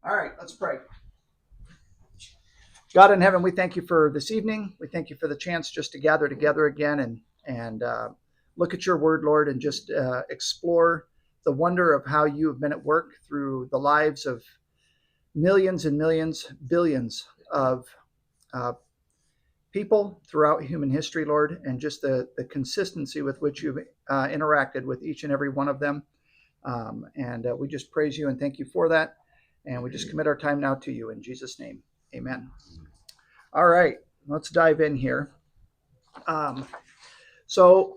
All right, let's pray. God in heaven, we thank you for this evening. We thank you for the chance just to gather together again and look at your word, Lord, and just explore the wonder of how you have been at work through the lives of millions and millions, billions of uh, people throughout human history, Lord, and just the consistency with which you've interacted with each and every one of them. And we just praise you and thank you for that. And we just commit our time now to you in Jesus' name. Amen. All right, let's dive in here. So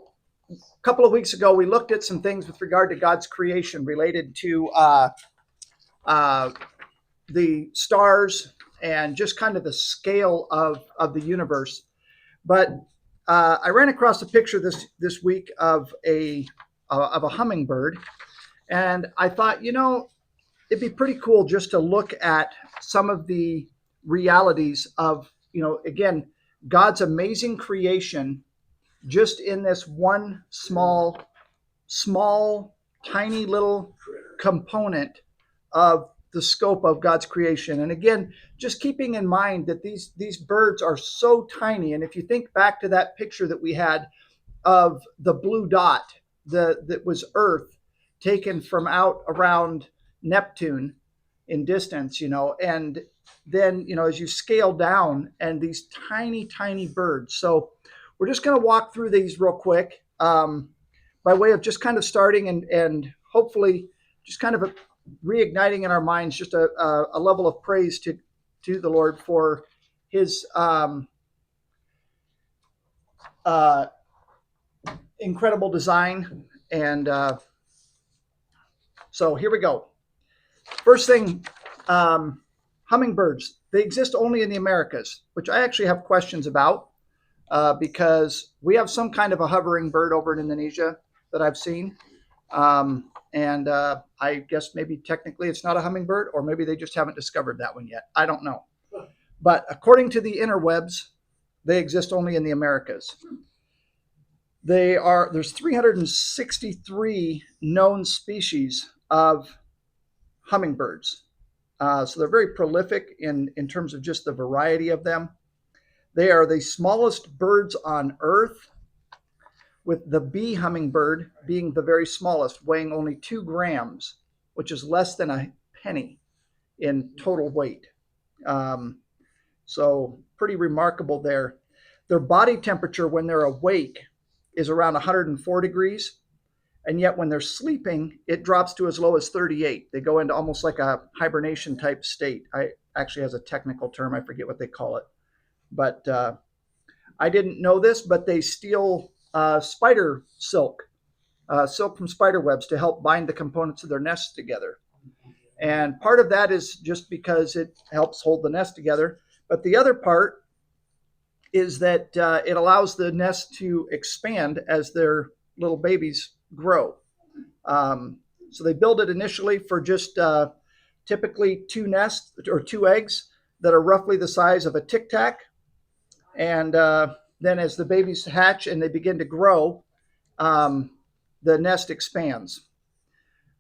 a couple of weeks ago, we looked at some things with regard to God's creation related to the stars and just kind of the scale of the universe. But I ran across a picture this week of a hummingbird, and I thought, it'd be pretty cool just to look at some of the realities of, again, God's amazing creation just in this one small, tiny little component of the scope of God's creation. And again, just keeping in mind that these birds are so tiny. And if you think back to that picture that we had of the blue dot that was Earth taken from out around Neptune in distance, and then, as you scale down and these tiny, tiny birds. So we're just going to walk through these real quick by way of just kind of starting and hopefully just kind of reigniting in our minds just a level of praise to the Lord for his incredible design. And so here we go. First thing, hummingbirds. They exist only in the Americas, which I actually have questions about because we have some kind of a hovering bird over in Indonesia that I've seen. And I guess maybe technically it's not a hummingbird, or maybe they just haven't discovered that one yet. I don't know. But according to the interwebs, they exist only in the Americas. There's 363 known species of hummingbirds. So they're very prolific in terms of just the variety of them. They are the smallest birds on Earth, with the bee hummingbird being the very smallest, weighing only 2 grams, which is less than a penny in total weight. So pretty remarkable there. Their body temperature when they're awake is around 104 degrees. And yet when they're sleeping, it drops to as low as 38. They go into almost like a hibernation type state. I actually has a technical term. I forget what they call it. But I didn't know this, but they steal spider silk from spider webs to help bind the components of their nests together. And part of that is just because it helps hold the nest together. But the other part is that it allows the nest to expand as their little babies grow. So they build it initially for just typically 2 nests or 2 eggs that are roughly the size of a Tic Tac. And then as the babies hatch and they begin to grow, the nest expands.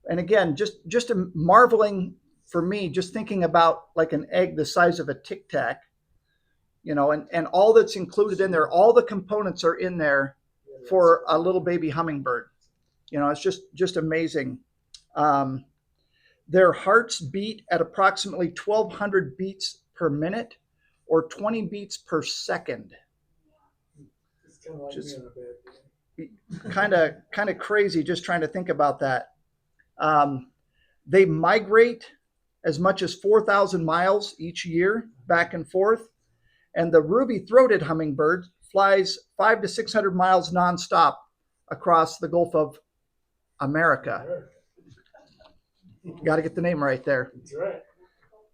And again, just marveling for me, just thinking about like an egg the size of a Tic Tac, and all that's included in there, all the components are in there for a little baby hummingbird. It's just amazing. Their hearts beat at approximately 1,200 beats per minute or 20 beats per second. It's kind of like Just being on a bad day. kind of crazy just trying to think about that. They migrate as much as 4,000 miles each year back and forth. And the ruby-throated hummingbird flies 500 to 600 miles nonstop across the Gulf of America. Got to get the name right there. That's right.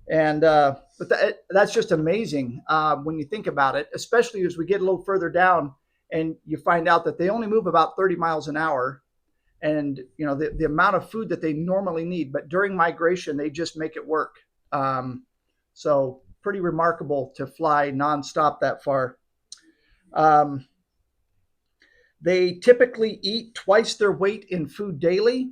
And but that's just amazing when you think about it, especially as we get a little further down and you find out that they only move about 30 miles an hour. And, the amount of food that they normally need, but during migration, they just make it work. So pretty remarkable to fly nonstop that far. They typically eat twice their weight in food daily.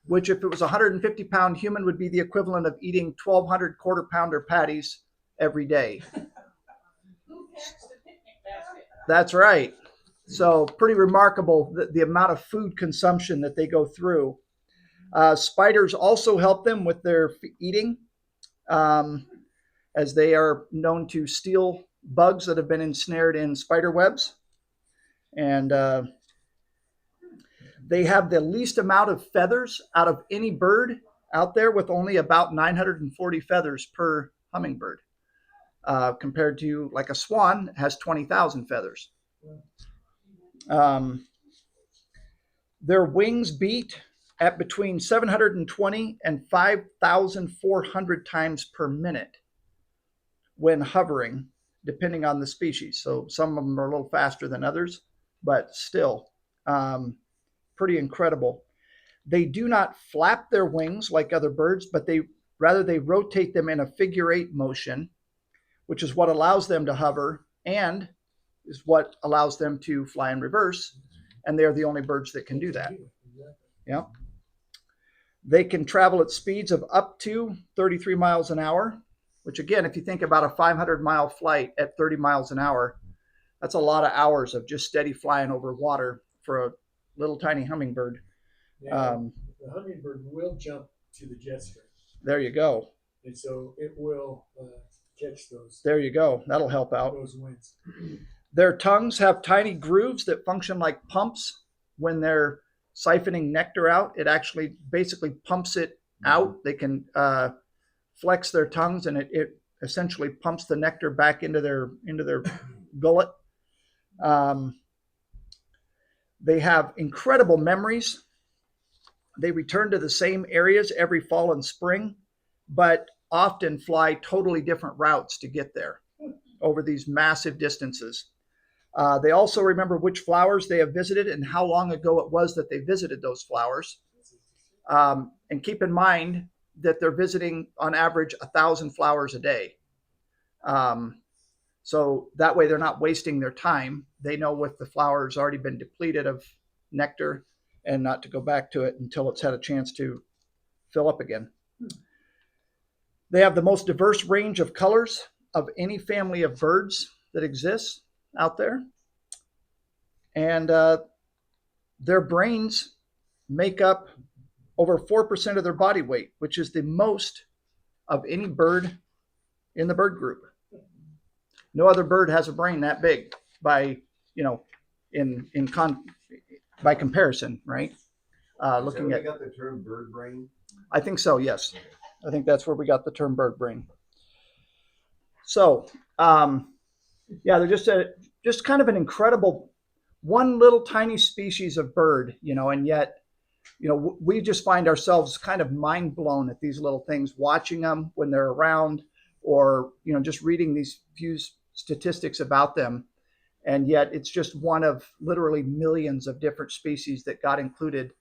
which if it was a 150-pound human would be the equivalent of eating 1,200 quarter-pounder patties every day. That's right. So pretty remarkable the amount of food consumption that they go through. Spiders also help them with their eating, as they are known to steal bugs that have been ensnared in spider webs. And they have the least amount of feathers out of any bird out there, with only about 940 feathers per hummingbird, compared to like a swan has 20,000 feathers. Their wings beat at between 720 and 5,400 times per minute when hovering, depending on the species. So some of them are a little faster than others, but still pretty incredible. They do not flap their wings like other birds, but they rotate them in a figure-8 motion, which is what allows them to hover and is what allows them to fly in reverse. And they're the only birds that can do that. Yeah. They can travel at speeds of up to 33 miles an hour, which again, if you think about a 500-mile flight at 30 miles an hour, that's a lot of hours of just steady flying over water for a little tiny hummingbird. Now, the hummingbird will jump to the jet stream. There you go. And so it will catch those. There you go. That'll help out. Those winds. Their tongues have tiny grooves that function like pumps. When they're siphoning nectar out, it actually basically pumps it out. They can flex their tongues, and it essentially pumps the nectar back into their gullet. They have incredible memories. They return to the same areas every fall and spring, but often fly totally different routes to get there over these massive distances. They also remember which flowers they have visited and how long ago it was that they visited those flowers. And keep in mind that they're visiting on average 1,000 flowers a day. So that way they're not wasting their time. They know if the flower's already been depleted of nectar and not to go back to it until it's had a chance to fill up again. They have the most diverse range of colors of any family of birds that exists out there. And their brains make up over 4% of their body weight, which is the most of any bird in the bird group. No other bird has a brain that big by comparison, right? Looking at, got the term bird brain. I think so. Yes, I think that's where we got the term bird brain. So, they're just kind of an incredible, one little tiny species of bird, and yet, we just find ourselves kind of mind blown at these little things, watching them when they're around, or just reading these few statistics about them. And yet it's just one of literally millions of different species that God included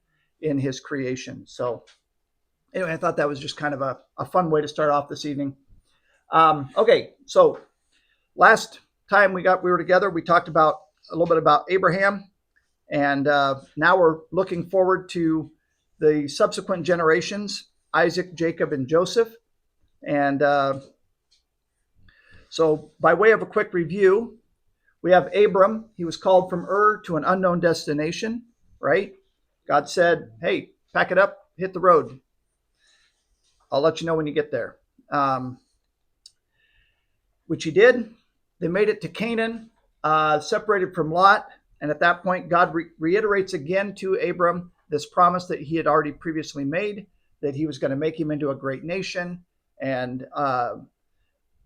in his creation. So anyway, I thought that was just kind of a fun way to start off this evening. Okay, so last time we were together, we talked about a little bit about Abraham, and now we're looking forward to the subsequent generations, Isaac, Jacob, and Joseph. And so by way of a quick review, we have Abram. He was called from Ur to an unknown destination, right? God said, hey, pack it up, hit the road. I'll let you know when you get there. Which he did. They made it to Canaan, separated from Lot. And at that point, God reiterates again to Abram this promise that he had already previously made, that he was going to make him into a great nation and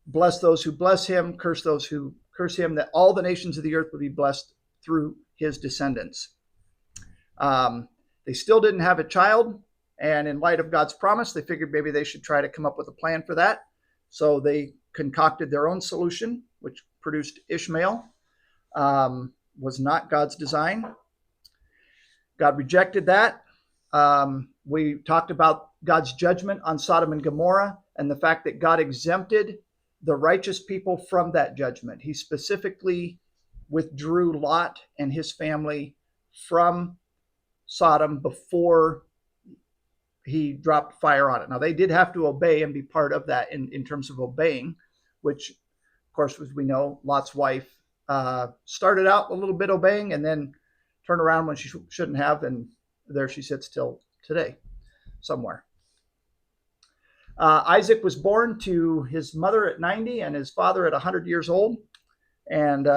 bless those who bless him, curse those who curse him, that all the nations of the earth would be blessed through his descendants. They still didn't have a child. And in light of God's promise, they figured maybe they should try to come up with a plan for that. So they concocted their own solution, which produced Ishmael. Was not God's design. God rejected that. We talked about God's judgment on Sodom and Gomorrah and the fact that God exempted the righteous people from that judgment. He specifically withdrew Lot and his family from Sodom before he dropped fire on it. Now, they did have to obey and be part of that in terms of obeying, which, of course, as we know, Lot's wife started out a little bit obeying and then turned around when she shouldn't have, and there she sits till today somewhere. Isaac was born to his mother at 90 and his father at 100 years old. And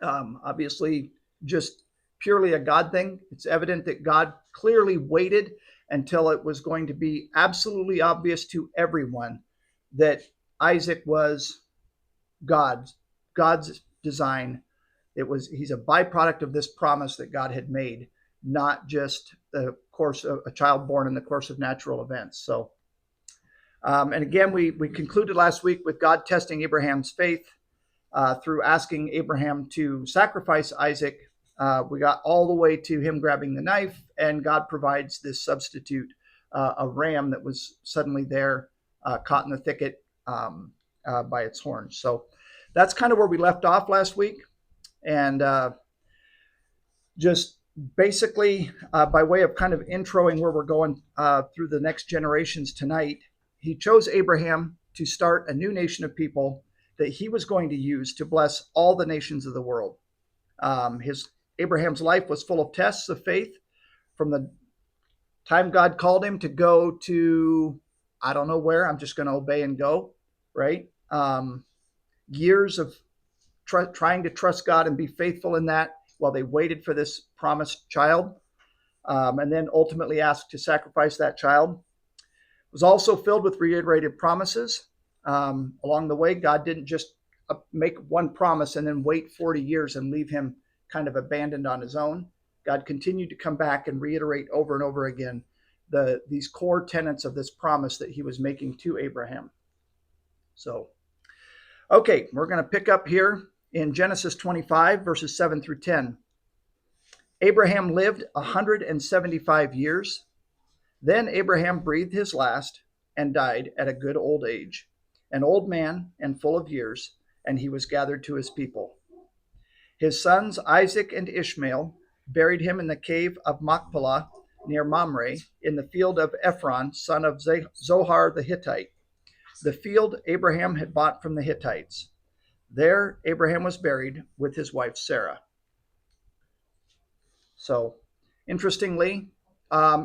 obviously, just purely a God thing. It's evident that God clearly waited until it was going to be absolutely obvious to everyone that Isaac was God's design. He's a byproduct of this promise that God had made, not just the course of a child born in the course of natural events. So, and again, we concluded last week with God testing Abraham's faith through asking Abraham to sacrifice Isaac. We got all the way to him grabbing the knife, and God provides this substitute, a ram that was suddenly there, caught in the thicket by its horns. So that's kind of where we left off last week. And just basically, by way of kind of introing where we're going through the next generations tonight, he chose Abraham to start a new nation of people that he was going to use to bless all the nations of the world. Abraham's life was full of tests of faith from the time God called him to go to, I don't know where, I'm just going to obey and go, right? Years of trying to trust God and be faithful in that while they waited for this promised child, and then ultimately asked to sacrifice that child. It was also filled with reiterated promises. Along the way, God didn't just make one promise and then wait 40 years and leave him kind of abandoned on his own. God continued to come back and reiterate over and over again these core tenets of this promise that he was making to Abraham. So, okay, we're going to pick up here in Genesis 25, verses 7 through 10. Abraham lived 175 years. Then Abraham breathed his last and died at a good old age, an old man and full of years, and he was gathered to his people. His sons Isaac and Ishmael buried him in the cave of Machpelah near Mamre in the field of Ephron, son of Zohar the Hittite, the field Abraham had bought from the Hittites. There Abraham was buried with his wife Sarah. So, interestingly,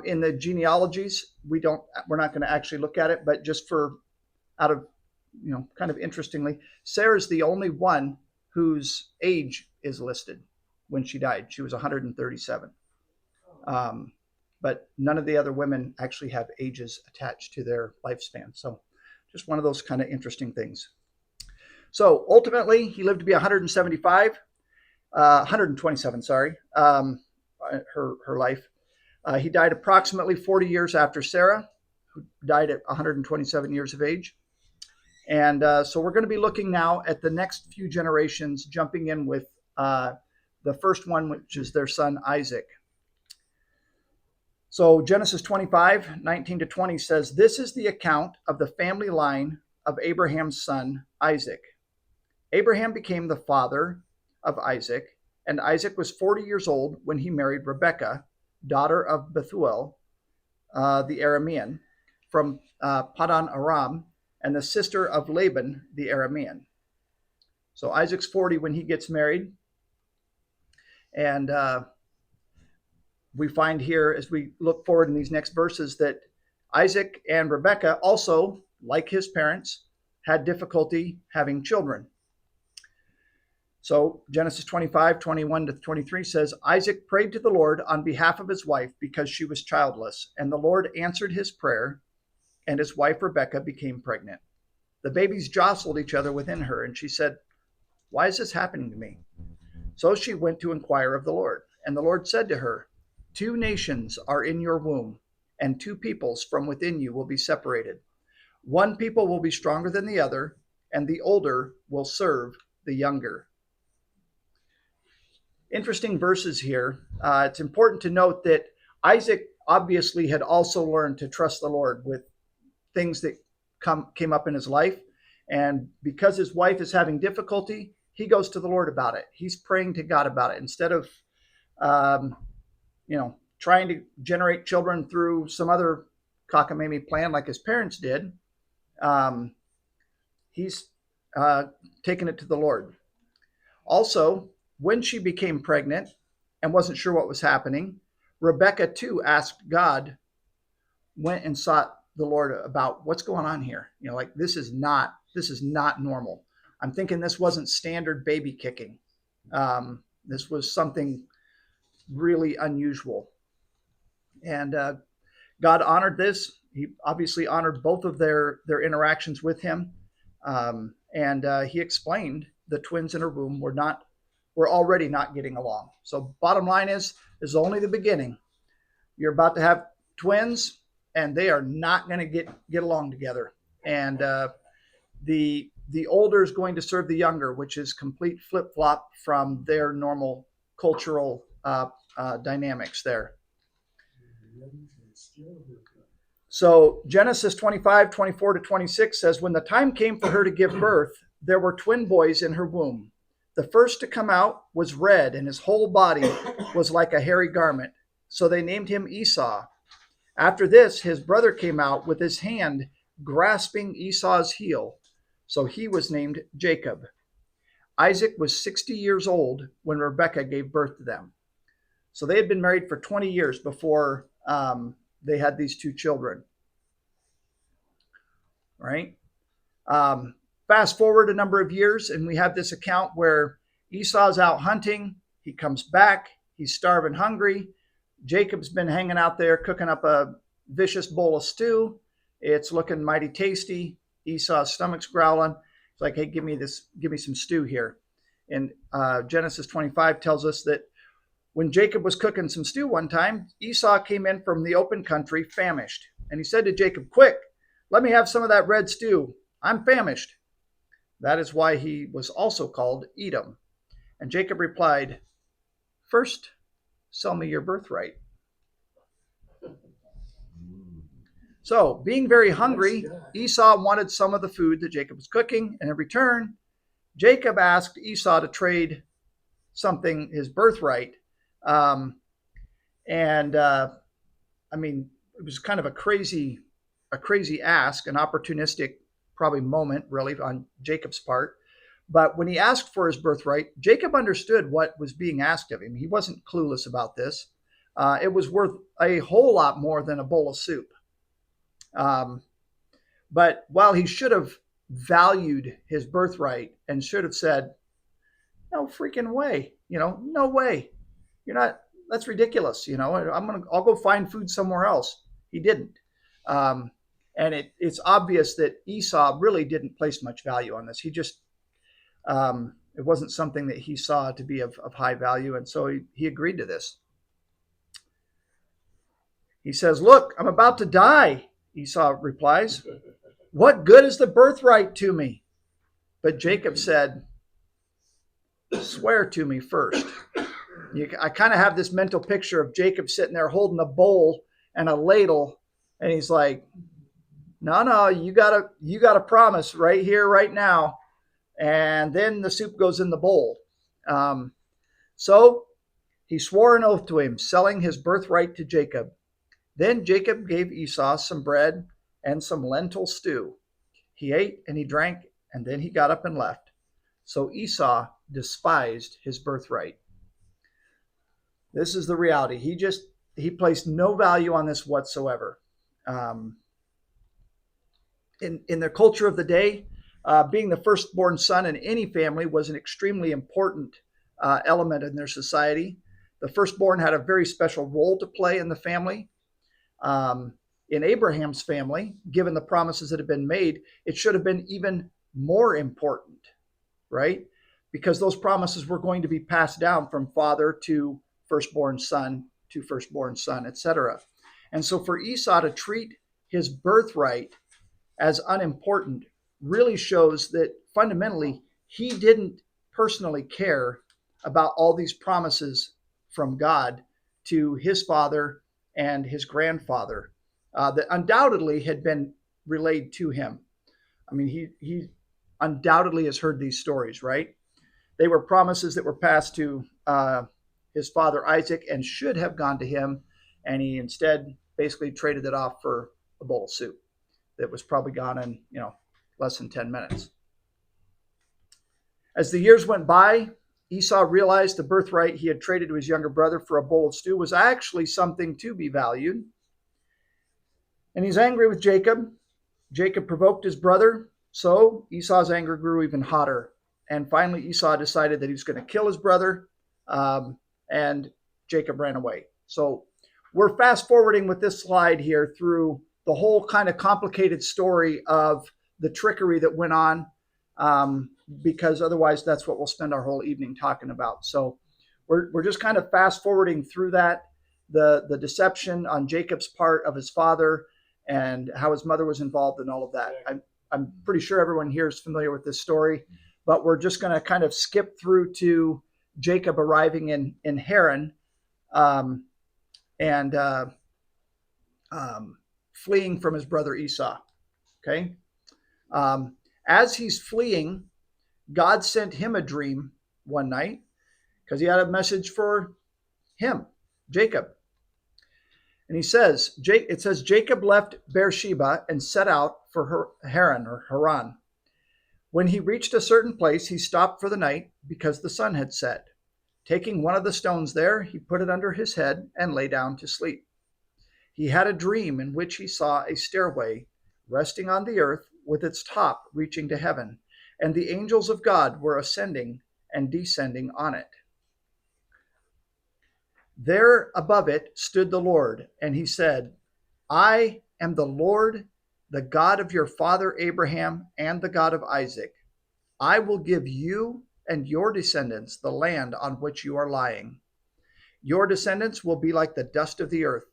in the genealogies, we're not going to actually look at it, but just out of, kind of interestingly, Sarah's the only one whose age is listed when she died. She was 137. But none of the other women actually have ages attached to their lifespan. So just one of those kind of interesting things. So ultimately, he lived to be 127, her life. He died approximately 40 years after Sarah, who died at 127 years of age. And so we're going to be looking now at the next few generations, jumping in with the first one, which is their son Isaac. So Genesis 25, 19 to 20 says, "This is the account of the family line of Abraham's son Isaac. Abraham became the father of Isaac, and Isaac was 40 years old when he married Rebekah, daughter of Bethuel, the Aramean, from Padan Aram, and the sister of Laban, the Aramean." So Isaac's 40 when he gets married. And we find here, as we look forward in these next verses, that Isaac and Rebekah also, like his parents, had difficulty having children. So Genesis 25, 21 to 23 says, "Isaac prayed to the Lord on behalf of his wife because she was childless, and the Lord answered his prayer, and his wife Rebekah became pregnant. The babies jostled each other within her, and she said, 'Why is this happening to me?' So she went to inquire of the Lord. And the Lord said to her, 'Two nations are in your womb, and two peoples from within you will be separated. One people will be stronger than the other, and the older will serve the younger.'" Interesting verses here. It's important to note that Isaac obviously had also learned to trust the Lord with things that came up in his life. And because his wife is having difficulty, he goes to the Lord about it. He's praying to God about it instead of, trying to generate children through some other cockamamie plan like his parents did, um, he's taken it to the Lord. Also, when she became pregnant and wasn't sure what was happening, Rebecca too asked God, went and sought the Lord about what's going on here. Like this is not normal. I'm thinking this wasn't standard baby kicking. This was something really unusual. And God honored this. He obviously honored both of their interactions with him, and he explained the twins in her womb were already not getting along. So bottom line is only the beginning. You're about to have twins, and they are not going to get along together. And the older is going to serve the younger, which is complete flip flop from their normal cultural dynamics there. So Genesis 25:24-26 says, when the time came for her to give birth, there were twin boys in her womb. The first to come out was red, and his whole body was like a hairy garment. So they named him Esau. After this, his brother came out with his hand grasping Esau's heel. So he was named Jacob. Isaac was 60 years old when Rebekah gave birth to them. So they had been married for 20 years before they had these two children. Right? Fast forward a number of years, and we have this account where Esau's out hunting. He comes back. He's starving, hungry. Jacob's been hanging out there cooking up a vicious bowl of stew. It's looking mighty tasty. Esau's stomach's growling. It's like, hey, give me some stew here. And Genesis 25 tells us that when Jacob was cooking some stew one time, Esau came in from the open country famished. And he said to Jacob, quick, let me have some of that red stew. I'm famished. That is why he was also called Edom. And Jacob replied, first, sell me your birthright. So, being very hungry, Esau wanted some of the food that Jacob was cooking, and in return, Jacob asked Esau to trade something, his birthright. I mean, it was kind of a crazy ask, an opportunistic probably moment really on Jacob's part. But when he asked for his birthright, Jacob understood what was being asked of him. He wasn't clueless about this. It was worth a whole lot more than a bowl of soup. But while he should have valued his birthright and should have said, no freaking way, no way. You're not, that's ridiculous. I'll go find food somewhere else. He didn't. And it's obvious that Esau really didn't place much value on this. He just, it wasn't something that he saw to be of high value. And so he agreed to this. He says, look, I'm about to die. Esau replies, what good is the birthright to me? But Jacob said, swear to me first. I kind of have this mental picture of Jacob sitting there holding a bowl and a ladle. And he's like, no, you gotta promise right here, right now. And then the soup goes in the bowl. So he swore an oath to him, selling his birthright to Jacob. Then Jacob gave Esau some bread and some lentil stew. He ate and he drank, and then he got up and left. So Esau despised his birthright. This is the reality. He placed no value on this whatsoever. In the culture of the day, being the firstborn son in any family was an extremely important element in their society. The firstborn had a very special role to play in the family. In Abraham's family, given the promises that had been made, it should have been even more important, right? Because those promises were going to be passed down from father to firstborn son, etc. And so for Esau to treat his birthright as unimportant really shows that fundamentally he didn't personally care about all these promises from God to his father and his grandfather that undoubtedly had been relayed to him. I mean, he undoubtedly has heard these stories, right? They were promises that were passed to his father Isaac and should have gone to him and he instead basically traded it off for a bowl of soup that was probably gone in, less than 10 minutes. As the years went by, Esau realized the birthright he had traded to his younger brother for a bowl of stew was actually something to be valued. And he's angry with Jacob. Jacob provoked his brother, so Esau's anger grew even hotter. And finally, Esau decided that he was going to kill his brother, and Jacob ran away. So we're fast forwarding with this slide here through the whole kind of complicated story of the trickery that went on, because otherwise that's what we'll spend our whole evening talking about. So we're just kind of fast forwarding through that, the deception on Jacob's part of his father and how his mother was involved in all of that. I'm pretty sure everyone here is familiar with this story, but we're just going to kind of skip through to Jacob arriving in Haran, and fleeing from his brother Esau. Okay. As he's fleeing, God sent him a dream one night because he had a message for him, Jacob. And it says, Jacob left Beersheba and set out for Haran. When he reached a certain place, he stopped for the night because the sun had set. Taking one of the stones there, he put it under his head and lay down to sleep. He had a dream in which he saw a stairway resting on the earth with its top reaching to heaven, and the angels of God were ascending and descending on it. There above it stood the Lord, and he said, I am the Lord, the God of your father Abraham and the God of Isaac. I will give you and your descendants the land on which you are lying. Your descendants will be like the dust of the earth,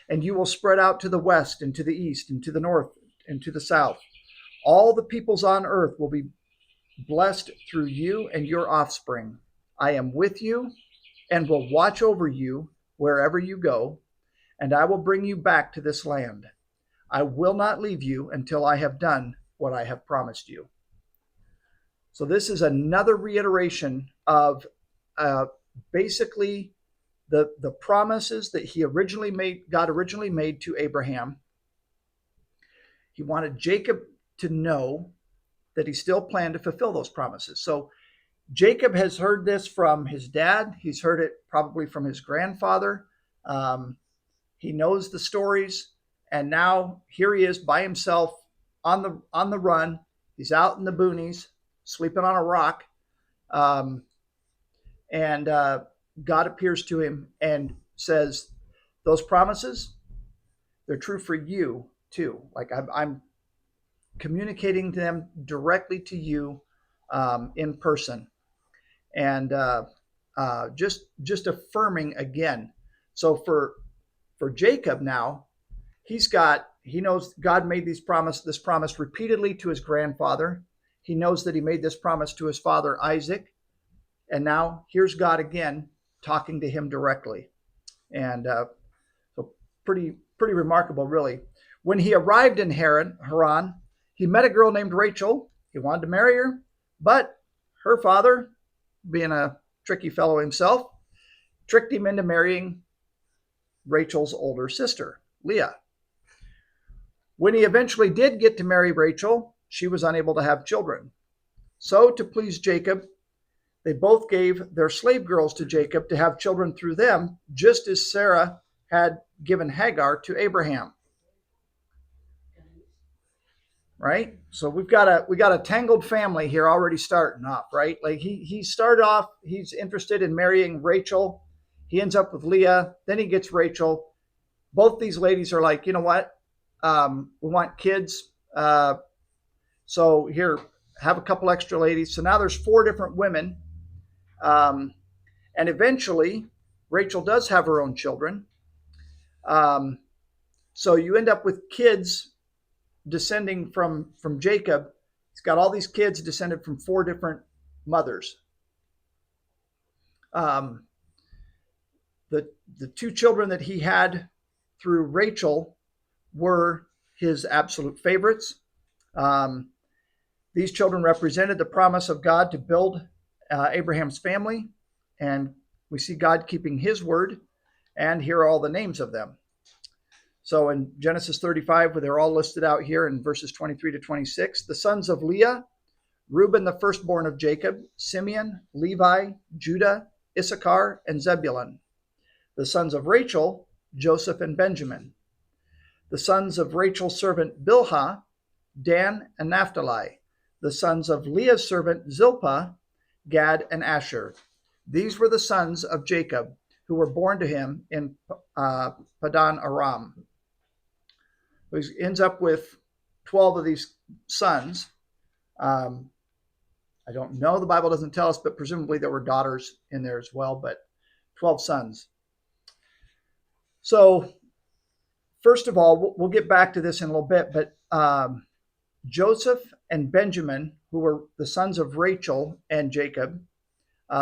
and you will spread out to the west and to the east and to the north and to the south. All the peoples on earth will be blessed through you and your offspring. I am with you and will watch over you wherever you go, and I will bring you back to this land. I will not leave you until I have done what I have promised you. So this is another reiteration of basically the promises that God originally made to Abraham. He wanted Jacob to know that he still planned to fulfill those promises. So Jacob has heard this from his dad. He's heard it probably from his grandfather. He knows the stories, and now here he is by himself on the run. He's out in the boonies, sleeping on a rock, and God appears to him and says, "Those promises, they're true for you too. Like I'm communicating them directly to you in person." And just affirming again. So for Jacob now, he knows God made this promise repeatedly to his grandfather. He knows that he made this promise to his father Isaac, and now here's God again talking to him directly, and so pretty remarkable, really. When he arrived in Haran, he met a girl named Rachel. He wanted to marry her, but her father, being a tricky fellow himself, tricked him into marrying Rachel's older sister, Leah. When he eventually did get to marry Rachel, she was unable to have children. So to please Jacob, they both gave their slave girls to Jacob to have children through them, just as Sarah had given Hagar to Abraham. Right? So we got a tangled family here already starting off, right? Like he started off, he's interested in marrying Rachel. He ends up with Leah, then he gets Rachel. Both these ladies are like, you know what? We want kids. So here, have a couple extra ladies. So now there's 4 different women. And eventually Rachel does have her own children. So you end up with kids descending from Jacob. He's got all these kids descended from 4 different mothers. The 2 children that he had through Rachel were his absolute favorites. These children represented the promise of God to build Abraham's family, and we see God keeping his word, and here are all the names of them. So in Genesis 35, where they're all listed out here in verses 23 to 26, the sons of Leah, Reuben, the firstborn of Jacob, Simeon, Levi, Judah, Issachar, and Zebulun. The sons of Rachel, Joseph and Benjamin. The sons of Rachel's servant Bilhah, Dan and Naphtali. The sons of Leah's servant Zilpah, Gad and Asher. These were the sons of Jacob who were born to him in Padan Aram. He ends up with 12 of these sons. I don't know, the Bible doesn't tell us, but presumably there were daughters in there as well, but 12 sons. So first of all, we'll get back to this in a little bit, but Joseph and Benjamin, who were the sons of Rachel and Jacob,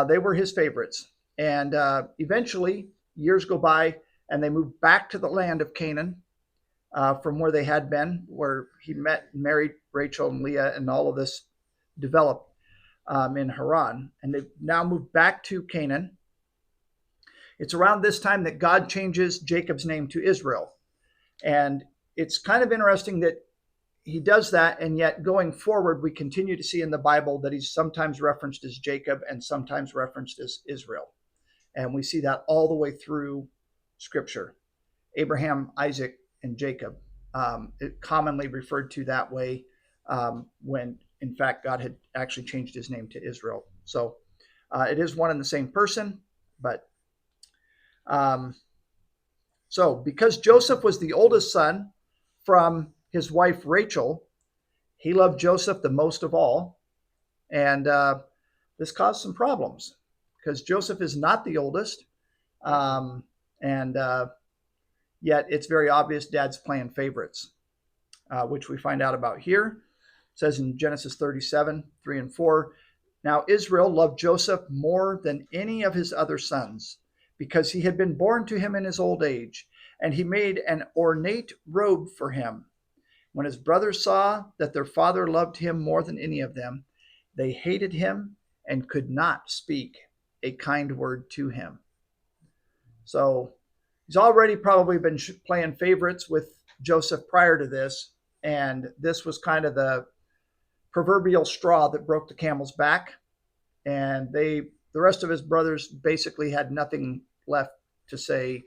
they were his favorites. And eventually, years go by, and they move back to the land of Canaan from where they had been, where he met and married Rachel and Leah, and all of this developed in Haran. And they've now moved back to Canaan. It's around this time that God changes Jacob's name to Israel. And it's kind of interesting that he does that, and yet going forward, we continue to see in the Bible that he's sometimes referenced as Jacob and sometimes referenced as Israel. And we see that all the way through Scripture. Abraham, Isaac, and Jacob, it commonly referred to that way when, in fact, God had actually changed his name to Israel. So it is one and the same person, but so because Joseph was the oldest son from his wife Rachel, he loved Joseph the most of all. And this caused some problems because Joseph is not the oldest. And yet it's very obvious dad's playing favorites, which we find out about here. It says in Genesis 37, 3 and 4, now Israel loved Joseph more than any of his other sons, because he had been born to him in his old age, and he made an ornate robe for him. When his brothers saw that their father loved him more than any of them, they hated him and could not speak a kind word to him. So he's already probably been playing favorites with Joseph prior to this, and this was kind of the proverbial straw that broke the camel's back. And the rest of his brothers basically had nothing left to say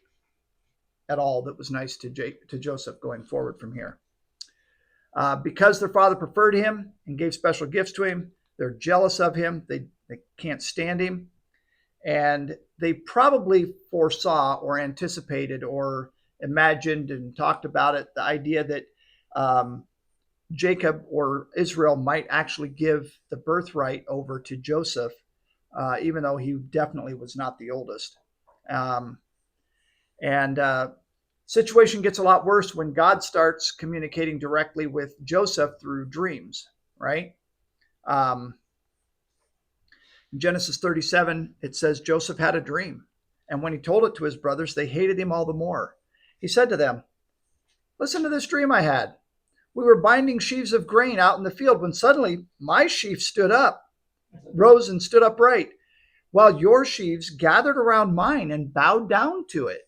at all that was nice to Joseph going forward from here. Because their father preferred him and gave special gifts to him, they're jealous of him. They can't stand him. And they probably foresaw or anticipated or imagined and talked about it, the idea that Jacob or Israel might actually give the birthright over to Joseph, even though he definitely was not the oldest. Situation gets a lot worse when God starts communicating directly with Joseph through dreams, right? In Genesis 37, it says Joseph had a dream, and when he told it to his brothers, they hated him all the more. He said to them, listen to this dream I had. We were binding sheaves of grain out in the field when suddenly my sheaf rose and stood upright, while your sheaves gathered around mine and bowed down to it.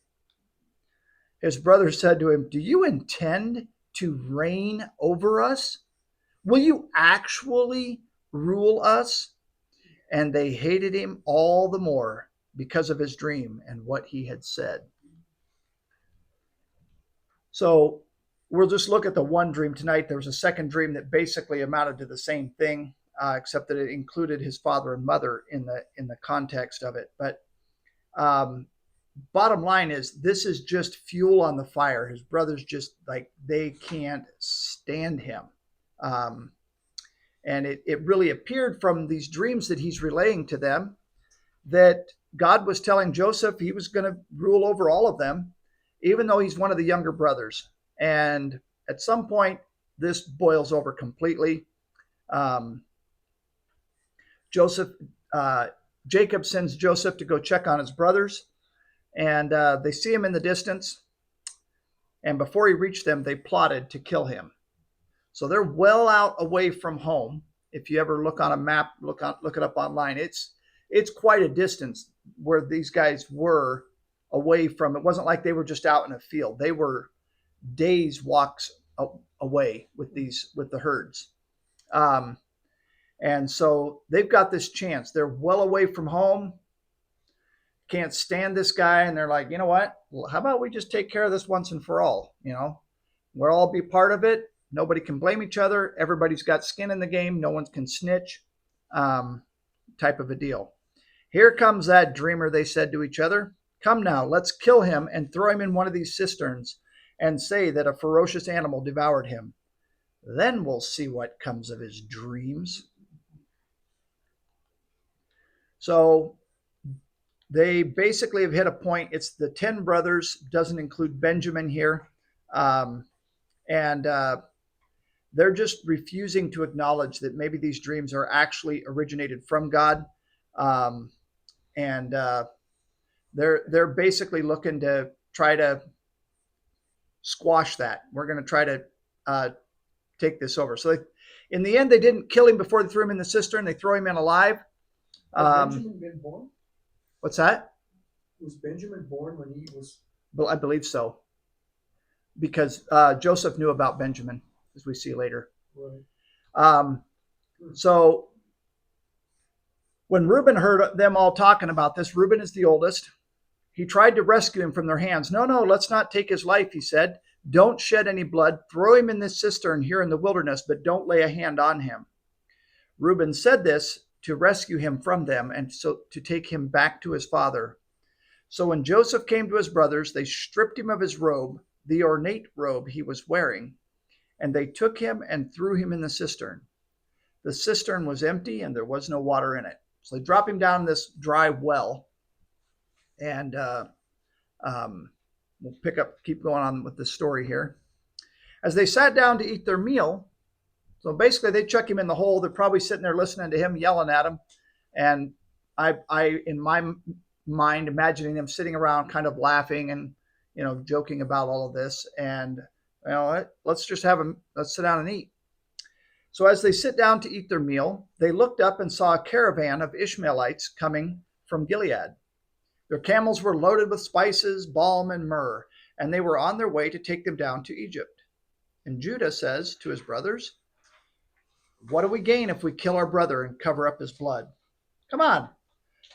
His brothers said to him, do you intend to reign over us? Will you actually rule us? And they hated him all the more because of his dream and what he had said. So we'll just look at the one dream tonight. There was a second dream that basically amounted to the same thing, except that it included his father and mother in the context of it. But bottom line is, this is just fuel on the fire. His brothers just they can't stand him. And it really appeared from these dreams that he's relaying to them that God was telling Joseph he was going to rule over all of them, even though he's one of the younger brothers. And at some point, this boils over completely. Jacob sends Joseph to go check on his brothers, and they see him in the distance. And before he reached them, they plotted to kill him. So they're well out away from home. If you ever look on a map, look it up online. It's quite a distance where these guys were away from. It wasn't like they were just out in a field. They were days walks away with the herds. And so they've got this chance. They're well away from home, can't stand this guy, and they're like, you know what? Well, how about we just take care of this once and for all? We'll all be part of it. Nobody can blame each other. Everybody's got skin in the game. No one can snitch, type of a deal. Here comes that dreamer, they said to each other. Come now, let's kill him and throw him in one of these cisterns and say that a ferocious animal devoured him. Then we'll see what comes of his dreams. So they basically have hit a point. It's the 10 brothers, doesn't include Benjamin here. And they're just refusing to acknowledge that maybe these dreams are actually originated from God. And they're basically looking to try to squash that. We're going to try to take this over. So in the end, they didn't kill him before they threw him in the cistern. They throw him in alive. Has Benjamin been born? What's that? Was Benjamin born when he was? Well, I believe so, because Joseph knew about Benjamin, as we see later. Right. So when Reuben heard them all talking about this, Reuben is the oldest. He tried to rescue him from their hands. No, let's not take his life, he said. Don't shed any blood. Throw him in this cistern here in the wilderness, but don't lay a hand on him. Reuben said this to rescue him from them and so to take him back to his father. So when Joseph came to his brothers, they stripped him of his robe, the ornate robe he was wearing, and they took him and threw him in the cistern. The cistern was empty and there was no water in it. So they drop him down this dry well. And we'll keep going on with the story here. As they sat down to eat their meal, so basically they chuck him in the hole. They're probably sitting there listening to him, yelling at him. And I in my mind, imagining them sitting around kind of laughing and, joking about all of this. And, let's sit down and eat. So as they sit down to eat their meal, they looked up and saw a caravan of Ishmaelites coming from Gilead. Their camels were loaded with spices, balm, and myrrh, and they were on their way to take them down to Egypt. And Judah says to his brothers, what do we gain if we kill our brother and cover up his blood? Come on,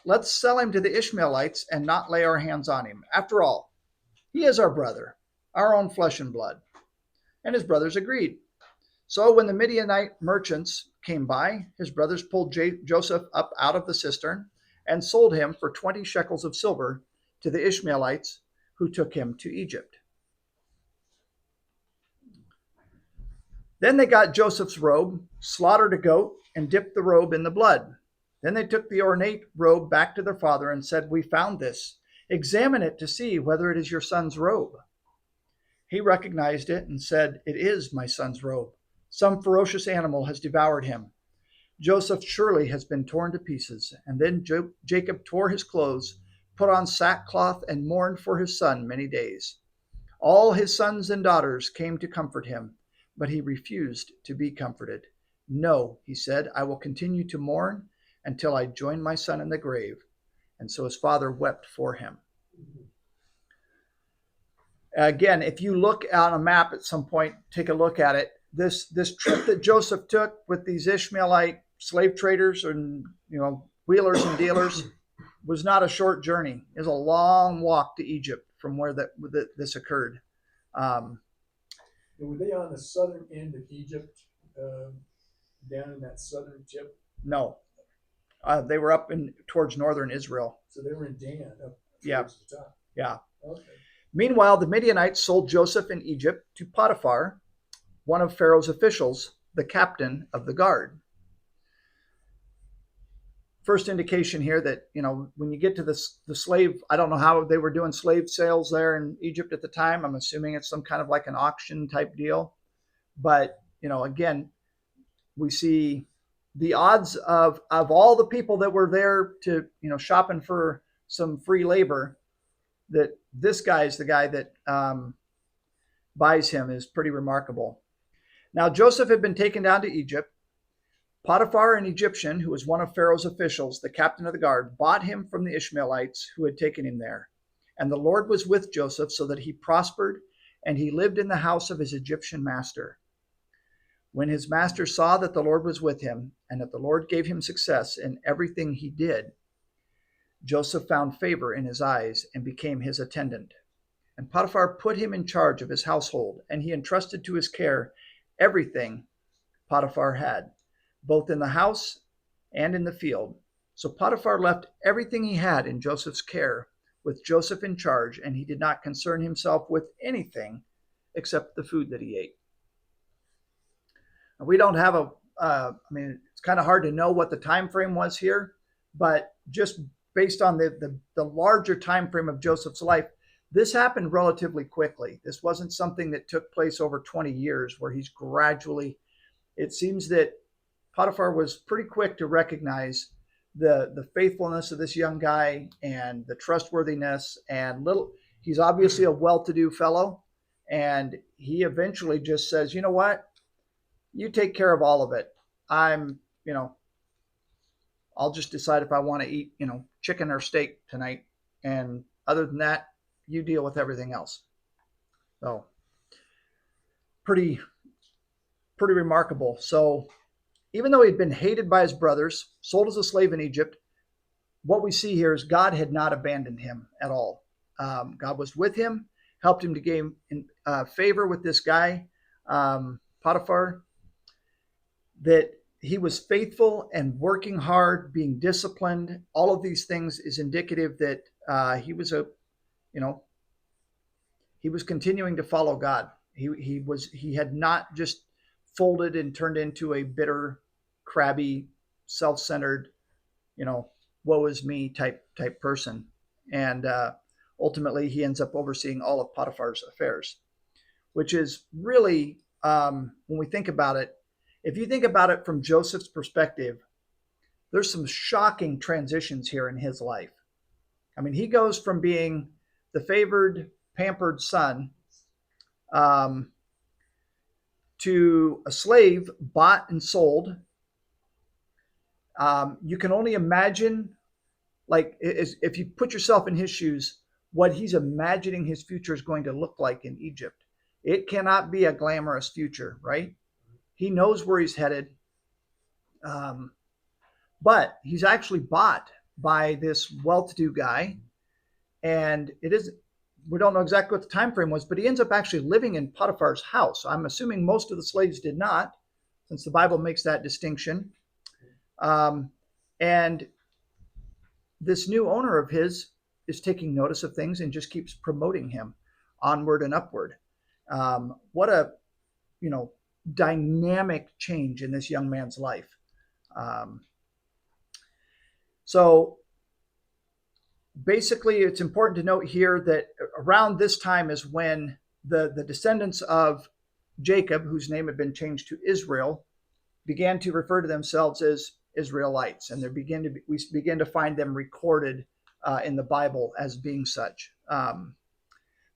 let's sell him to the Ishmaelites and not lay our hands on him. After all, he is our brother, our own flesh and blood. And his brothers agreed. So when the Midianite merchants came by, his brothers pulled Joseph up out of the cistern and sold him for 20 shekels of silver to the Ishmaelites who took him to Egypt. Then they got Joseph's robe, slaughtered a goat, and dipped the robe in the blood. Then they took the ornate robe back to their father and said, we found this. Examine it to see whether it is your son's robe. He recognized it and said, it is my son's robe. Some ferocious animal has devoured him. Joseph surely has been torn to pieces. And then Jacob tore his clothes, put on sackcloth, and mourned for his son many days. All his sons and daughters came to comfort him, but he refused to be comforted. No, he said, I will continue to mourn until I join my son in the grave. And so his father wept for him. Again, if you look on a map at some point, take a look at it. This trip that Joseph took with these Ishmaelite slave traders and wheelers and dealers was not a short journey. It was a long walk to Egypt from where this occurred. Were they on the southern end of Egypt, down in that southern tip? No, they were up towards northern Israel. So they were in Dan, up towards the top. Yeah. Okay. Meanwhile, the Midianites sold Joseph in Egypt to Potiphar, one of Pharaoh's officials, the captain of the guard. First indication here that, when you get to the slave, I don't know how they were doing slave sales there in Egypt at the time. I'm assuming it's some kind of like an auction type deal. But, again, we see the odds of all the people that were there to, shopping for some free labor, that this guy is the guy that buys him is pretty remarkable. Now, Joseph had been taken down to Egypt. Potiphar, an Egyptian, who was one of Pharaoh's officials, the captain of the guard, bought him from the Ishmaelites who had taken him there. And the Lord was with Joseph so that he prospered and he lived in the house of his Egyptian master. When his master saw that the Lord was with him, and that the Lord gave him success in everything he did, Joseph found favor in his eyes and became his attendant. And Potiphar put him in charge of his household, and he entrusted to his care everything Potiphar had, both in the house and in the field. So Potiphar left everything he had in Joseph's care, with Joseph in charge, and he did not concern himself with anything except the food that he ate. We don't have it's kind of hard to know what the time frame was here, but just based on the larger time frame of Joseph's life, this happened relatively quickly. This wasn't something that took place over 20 years where he's gradually, it seems that Potiphar was pretty quick to recognize the faithfulness of this young guy and the trustworthiness, and he's obviously a well-to-do fellow, and he eventually just says, you know what? You take care of all of it. I'll just decide if I want to eat, chicken or steak tonight. And other than that, you deal with everything else. So pretty remarkable. So even though he'd been hated by his brothers, sold as a slave in Egypt, what we see here is God had not abandoned him at all. God was with him, helped him to gain favor with this guy, Potiphar, that he was faithful and working hard, being disciplined. All of these things is indicative that he was continuing to follow God. He had not just folded and turned into a bitter, crabby, self-centered, woe is me type person. And ultimately he ends up overseeing all of Potiphar's affairs, which is really, when we think about it, if you think about it from Joseph's perspective, there's some shocking transitions here in his life. I mean, he goes from being the favored, pampered son to a slave bought and sold. You can only imagine, if you put yourself in his shoes, what he's imagining his future is going to look like in Egypt. It cannot be a glamorous future, right? He knows where he's headed. But he's actually bought by this well-to-do guy. And we don't know exactly what the time frame was, but he ends up actually living in Potiphar's house. I'm assuming most of the slaves did not, since the Bible makes that distinction. And this new owner of his is taking notice of things and just keeps promoting him onward and upward. What a, dynamic change in this young man's life. So basically, it's important to note here that around this time is when the descendants of Jacob, whose name had been changed to Israel, began to refer to themselves as Israelites, and we begin to find them recorded in the Bible as being such.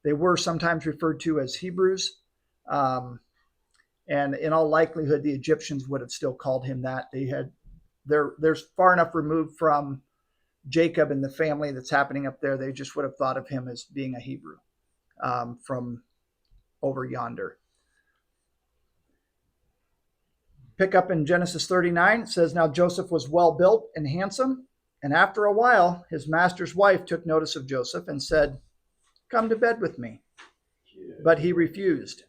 They were sometimes referred to as Hebrews, and in all likelihood, the Egyptians would have still called him that. They're far enough removed from Jacob and the family that's happening up there. They just would have thought of him as being a Hebrew from over yonder. Pick up in Genesis 39. It says, now Joseph was well built and handsome, and after a while, his master's wife took notice of Joseph and said, come to bed with me. But he refused.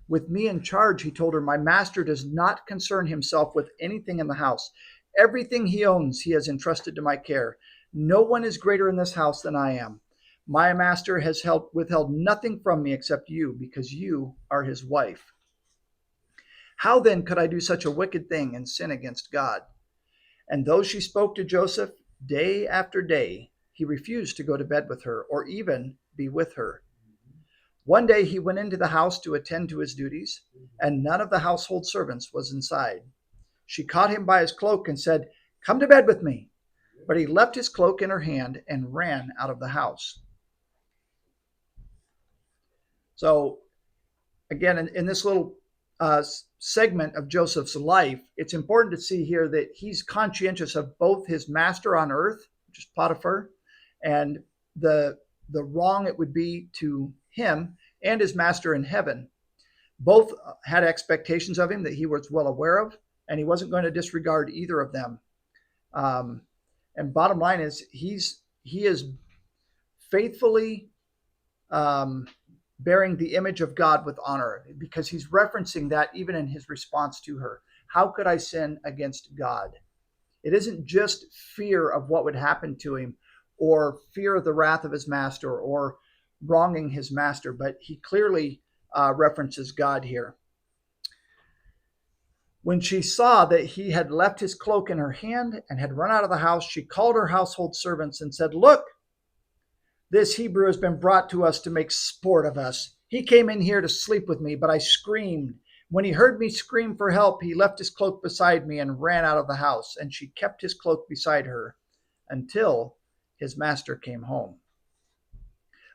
With me in charge, he told her, my master does not concern himself with anything in the house. Everything he owns, he has entrusted to my care. No one is greater in this house than I am. My master has withheld nothing from me except you, because you are his wife. How then could I do such a wicked thing and sin against God? And though she spoke to Joseph day after day, he refused to go to bed with her or even be with her. One day he went into the house to attend to his duties, and none of the household servants was inside. She caught him by his cloak and said, come to bed with me. But he left his cloak in her hand and ran out of the house. So again, in this little segment of Joseph's life, it's important to see here that he's conscientious of both his master on earth, which is Potiphar, and the wrong it would be to him and his master in heaven. Both had expectations of him that he was well aware of, and he wasn't going to disregard either of them. And bottom line is, he is faithfully bearing the image of God with honor, because he's referencing that even in his response to her. How could I sin against God? It isn't just fear of what would happen to him or fear of the wrath of his master or wronging his master, but he clearly references God here. When she saw that he had left his cloak in her hand and had run out of the house, she called her household servants and said, "Look, this Hebrew has been brought to us to make sport of us. He came in here to sleep with me, but I screamed. When he heard me scream for help, he left his cloak beside me and ran out of the house, and she kept his cloak beside her until his master came home."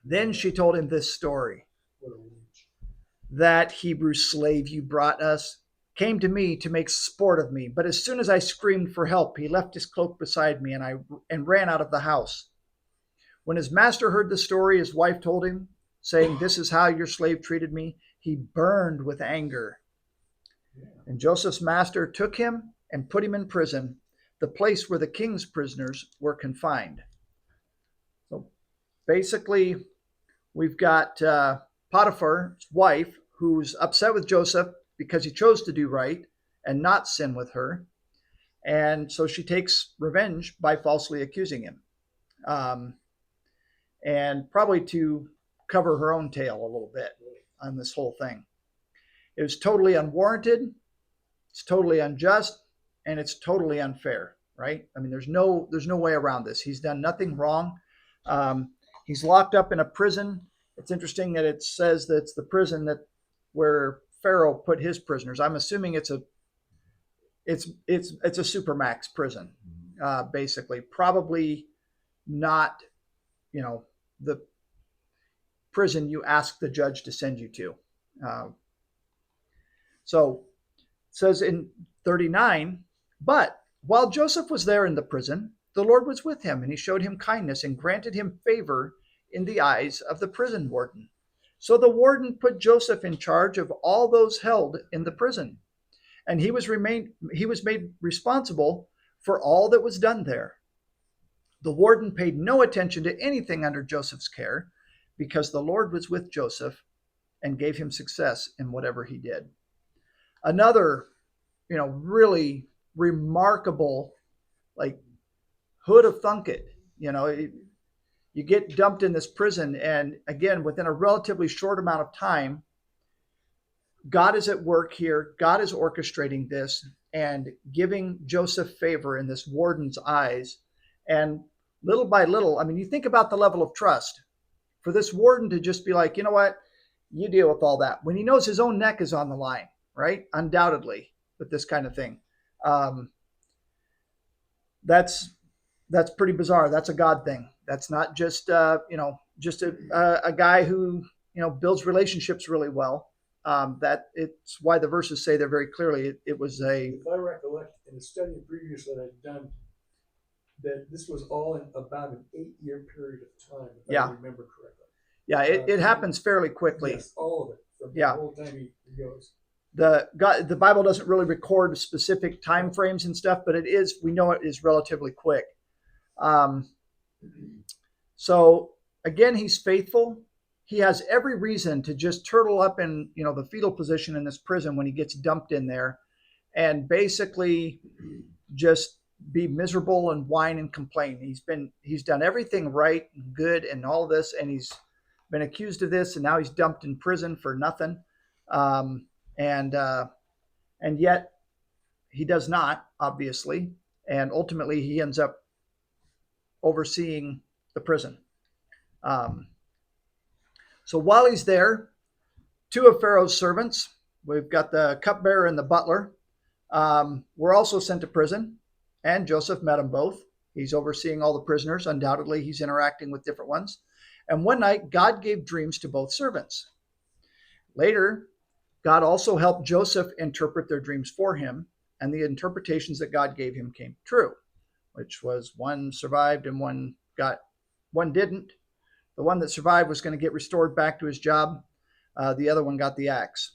Then she told him this story. "That Hebrew slave you brought us came to me to make sport of me, but as soon as I screamed for help, he left his cloak beside me and ran out of the house." When his master heard the story his wife told him, saying, "This is how your slave treated me," he burned with anger. And Joseph's master took him and put him in prison, the place where the king's prisoners were confined. So basically, we've got Potiphar's wife, who's upset with Joseph because he chose to do right and not sin with her. And so she takes revenge by falsely accusing him. And probably to cover her own tail a little bit on this whole thing. It was totally unwarranted, it's totally unjust, and it's totally unfair, right? I mean, there's no way around this. He's done nothing wrong. He's locked up in a prison. It's interesting that it says that it's the prison where Pharaoh put his prisoners. I'm assuming it's a supermax prison, basically. Probably not, the prison you ask the judge to send you to. So it says in 39, "But while Joseph was there in the prison, the Lord was with him, and he showed him kindness and granted him favor in the eyes of the prison warden. So the warden put Joseph in charge of all those held in the prison, and he was made responsible for all that was done there. The warden paid no attention to anything under Joseph's care, because the Lord was with Joseph and gave him success in whatever he did." Another, really remarkable, like, who'd have thunk it? You get dumped in this prison, and again, within a relatively short amount of time, God is at work here. God is orchestrating this and giving Joseph favor in this warden's eyes. And little by little, I mean, you think about the level of trust for this warden to just be like, "You know what? You deal with all that," when he knows his own neck is on the line, right? Undoubtedly, with this kind of thing. That's pretty bizarre. That's a God thing. That's not just just a guy who builds relationships really well. That it's why the verses say there very clearly it was a. If I recollect in the study previous that I'd done, that this was all in about an 8-year period of time, if I remember correctly. Yeah, it happens fairly quickly. Yes, all of it. From the whole time he goes. The Bible doesn't really record specific time frames and stuff, but we know it is relatively quick. So again, he's faithful. He has every reason to just turtle up in the fetal position in this prison when he gets dumped in there, and basically just be miserable and whine and complain. He's done everything right and good and all this, and he's been accused of this, and now he's dumped in prison for nothing. And yet he does not, obviously, and ultimately he ends up overseeing the prison. So while he's there, 2 of Pharaoh's servants, we've got the cupbearer and the butler, were also sent to prison, and Joseph met them both. He's overseeing all the prisoners. Undoubtedly, he's interacting with different ones. And one night, God gave dreams to both servants. Later, God also helped Joseph interpret their dreams for him, and the interpretations that God gave him came true, which was one survived and one didn't. The one that survived was going to get restored back to his job. The other one got the axe.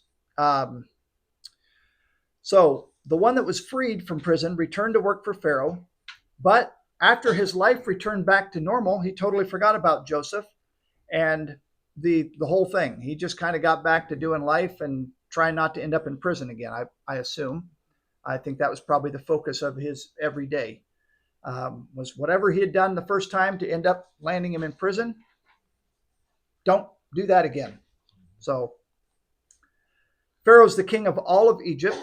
So the one that was freed from prison returned to work for Pharaoh, but after his life returned back to normal, he totally forgot about Joseph and the whole thing. He just kind of got back to doing life and trying not to end up in prison again. I assume. I think that was probably the focus of his every day. Was whatever he had done the first time to end up landing him in prison. Don't do that again. So Pharaoh's the king of all of Egypt,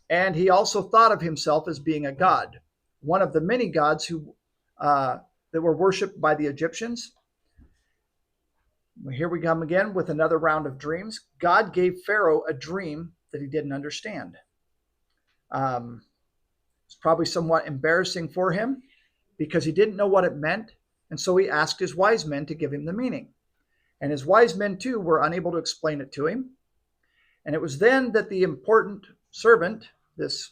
and he also thought of himself as being a god, one of the many gods who that were worshipped by the Egyptians. Here we come again with another round of dreams. God gave Pharaoh a dream that he didn't understand. It's probably somewhat embarrassing for him because he didn't know what it meant, and so he asked his wise men to give him the meaning. And his wise men, too, were unable to explain it to him. And it was then that the important servant, this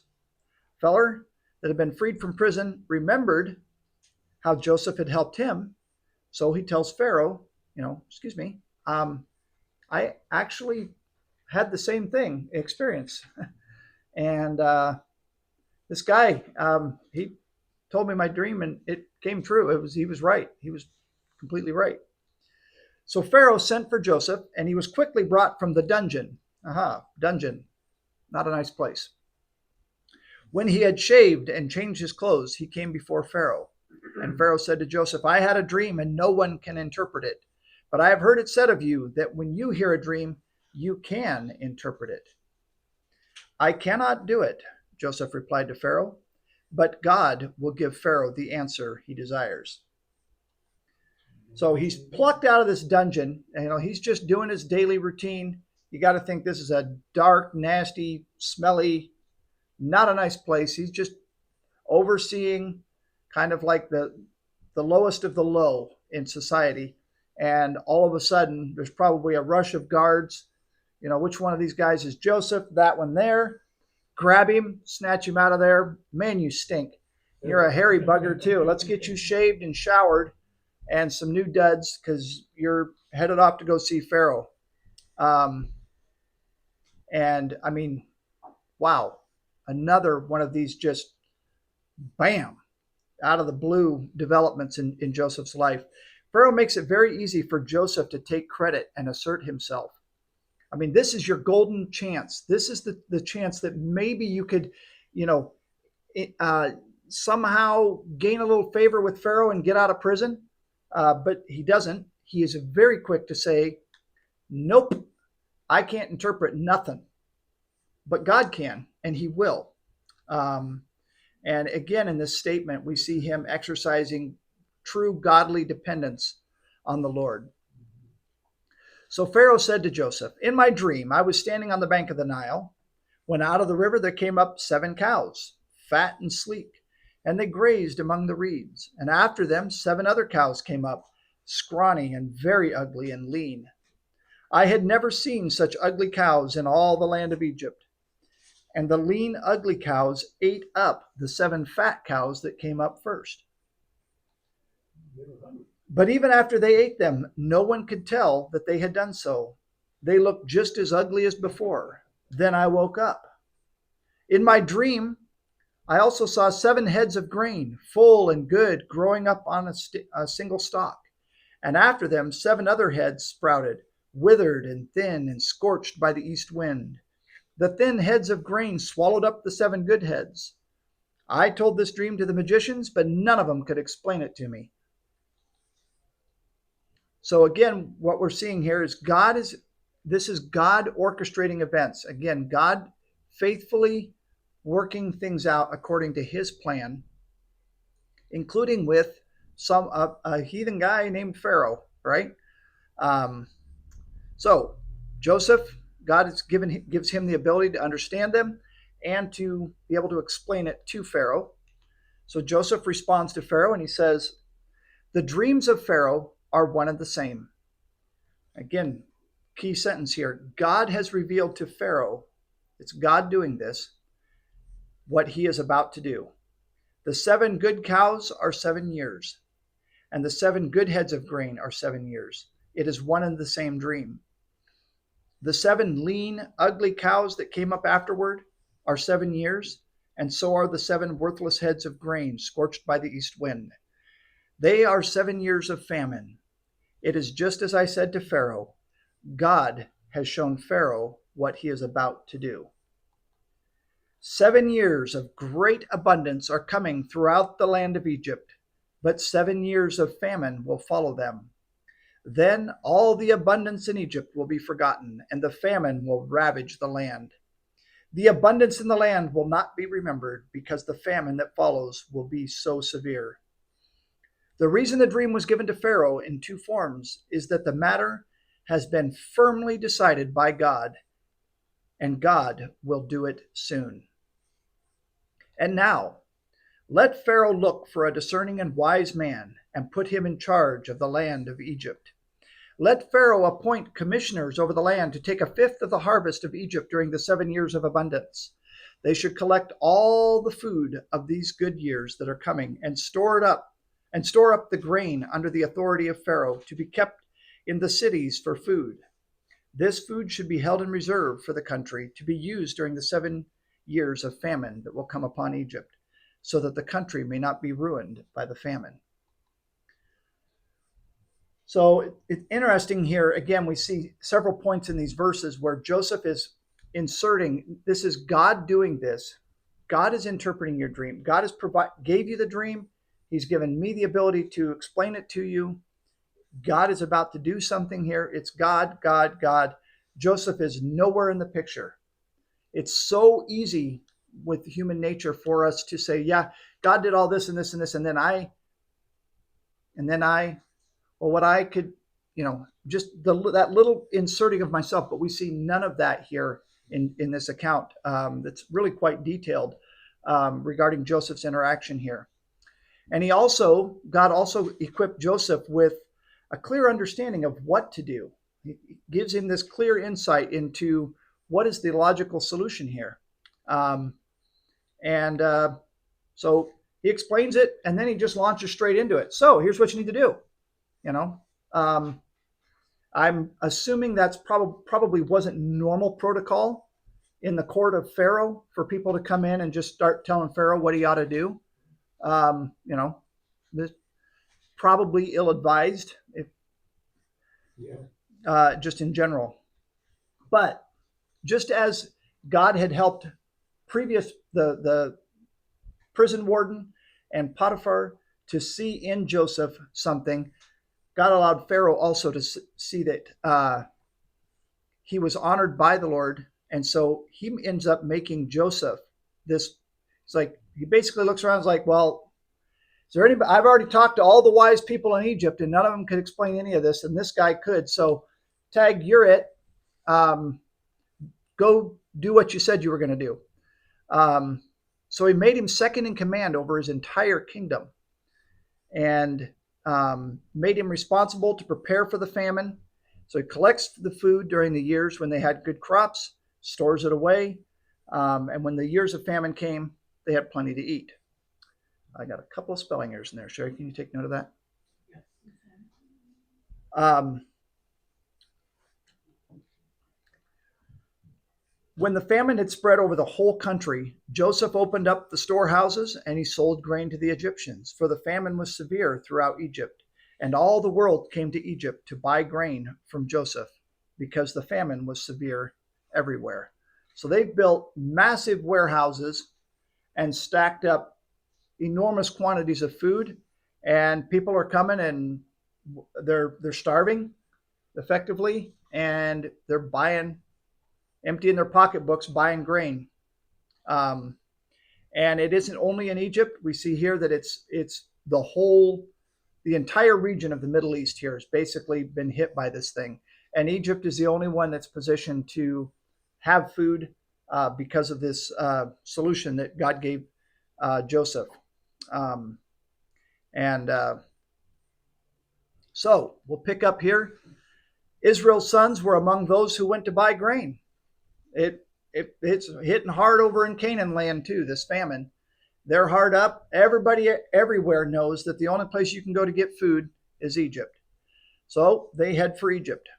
feller that had been freed from prison, remembered how Joseph had helped him. So he tells Pharaoh, excuse me, I actually had the same thing experience. And this guy, he told me my dream and it came true. He was right. He was completely right. So Pharaoh sent for Joseph, and he was quickly brought from the dungeon. Dungeon, not a nice place. When he had shaved and changed his clothes, he came before Pharaoh. And Pharaoh said to Joseph, I had a dream, and no one can interpret it. But I have heard it said of you that when you hear a dream, you can interpret it. I cannot do it, Joseph replied to Pharaoh, but God will give Pharaoh the answer he desires. So he's plucked out of this dungeon. He's just doing his daily routine. You got to think this is a dark, nasty, smelly, not a nice place. He's just overseeing kind of like the lowest of the low in society. And all of a sudden, there's probably a rush of guards. Which one of these guys is Joseph? That one there. Grab him, snatch him out of there. Man, you stink. You're a hairy bugger too. Let's get you shaved and showered and some new duds because you're headed off to go see Pharaoh. And I mean, wow, another one of these just bam, out of the blue developments in Joseph's life. Pharaoh makes it very easy for Joseph to take credit and assert himself. I mean, this is your golden chance. This is the chance that maybe you could, somehow gain a little favor with Pharaoh and get out of prison. But he doesn't. He is very quick to say, nope, I can't interpret nothing. But God can, and he will. And again, in this statement, we see him exercising true godly dependence on the Lord. So Pharaoh said to Joseph, in my dream, I was standing on the bank of the Nile, when out of the river there came up 7 cows, fat and sleek, and they grazed among the reeds. And after them 7 other cows came up, scrawny and very ugly and lean. I had never seen such ugly cows in all the land of Egypt. And the lean, ugly cows ate up the 7 fat cows that came up first. But even after they ate them, no one could tell that they had done so. They looked just as ugly as before. Then I woke up. In my dream, I also saw 7 heads of grain, full and good, growing up on a single stalk. And after them, 7 other heads sprouted, withered and thin and scorched by the east wind. The thin heads of grain swallowed up the 7 good heads. I told this dream to the magicians, but none of them could explain it to me. So again, what we're seeing here is this is God orchestrating events. Again, God faithfully working things out according to his plan, including with a heathen guy named Pharaoh, right? So Joseph, God gives him the ability to understand them and to be able to explain it to Pharaoh. So Joseph responds to Pharaoh and he says, the dreams of Pharaoh are one and the same. Again, key sentence here. God has revealed to Pharaoh, it's God doing this, what he is about to do. The 7 good cows are 7 years, and the 7 good heads of grain are 7 years. It is one and the same dream. The 7 lean, ugly cows that came up afterward are 7 years, and so are the 7 worthless heads of grain scorched by the east wind. They are 7 years of famine. It is just as I said to Pharaoh. God has shown Pharaoh what he is about to do. 7 years of great abundance are coming throughout the land of Egypt, but 7 years of famine will follow them. Then all the abundance in Egypt will be forgotten, and the famine will ravage the land. The abundance in the land will not be remembered, because the famine that follows will be so severe. The reason the dream was given to Pharaoh in 2 forms is that the matter has been firmly decided by God, and God will do it soon. And now, let Pharaoh look for a discerning and wise man and put him in charge of the land of Egypt. Let Pharaoh appoint commissioners over the land to take 1/5 of the harvest of Egypt during the 7 years of abundance. They should collect all the food of these good years that are coming and store up the grain under the authority of Pharaoh to be kept in the cities for food. This food should be held in reserve for the country to be used during the 7 years of famine that will come upon Egypt, so that the country may not be ruined by the famine. So it's interesting here. Again, we see several points in these verses where Joseph is inserting, this is God doing this. God is interpreting your dream. God has gave you the dream. He's given me the ability to explain it to you. God is about to do something here. It's God, God, God. Joseph is nowhere in the picture. It's so easy with human nature for us to say, yeah, God did all this and this and this, and then I, well, what I could, just that little inserting of myself, but we see none of that here in this account. That's really quite detailed regarding Joseph's interaction here. And God also equipped Joseph with a clear understanding of what to do. He gives him this clear insight into what is the logical solution here. So he explains it, and then he just launches straight into it. So here's what you need to do. I'm assuming that's probably wasn't normal protocol in the court of Pharaoh for people to come in and just start telling Pharaoh what he ought to do. This probably ill-advised, just in general. But just as God had helped the prison warden and Potiphar to see in Joseph something, God allowed Pharaoh also to see that he was honored by the Lord. And so he ends up making Joseph this. It's like he basically looks around and is like, well, is there anybody? I've already talked to all the wise people in Egypt, and none of them could explain any of this, and this guy could. So, Tag, you're it. Go do what you said you were going to do. So he made him second in command over his entire kingdom, and made him responsible to prepare for the famine. So he collects the food during the years when they had good crops, stores it away, and when the years of famine came, they had plenty to eat. I got a couple of spelling errors in there. Sherry, can you take note of that? When the famine had spread over the whole country, Joseph opened up the storehouses and he sold grain to the Egyptians, for the famine was severe throughout Egypt, and all the world came to Egypt to buy grain from Joseph because the famine was severe everywhere. So they've built massive warehouses and stacked up enormous quantities of food, and people are coming and they're starving effectively, and they're emptying their pocketbooks, buying grain. And it isn't only in Egypt. We see here that it's the entire region of the Middle East here has basically been hit by this thing. And Egypt is the only one that's positioned to have food because of this solution that God gave Joseph. So we'll pick up here. Israel's sons were among those who went to buy grain. It's hitting hard over in Canaan land too, this famine. They're hard up. Everybody everywhere knows that the only place you can go to get food is Egypt. So they head for Egypt.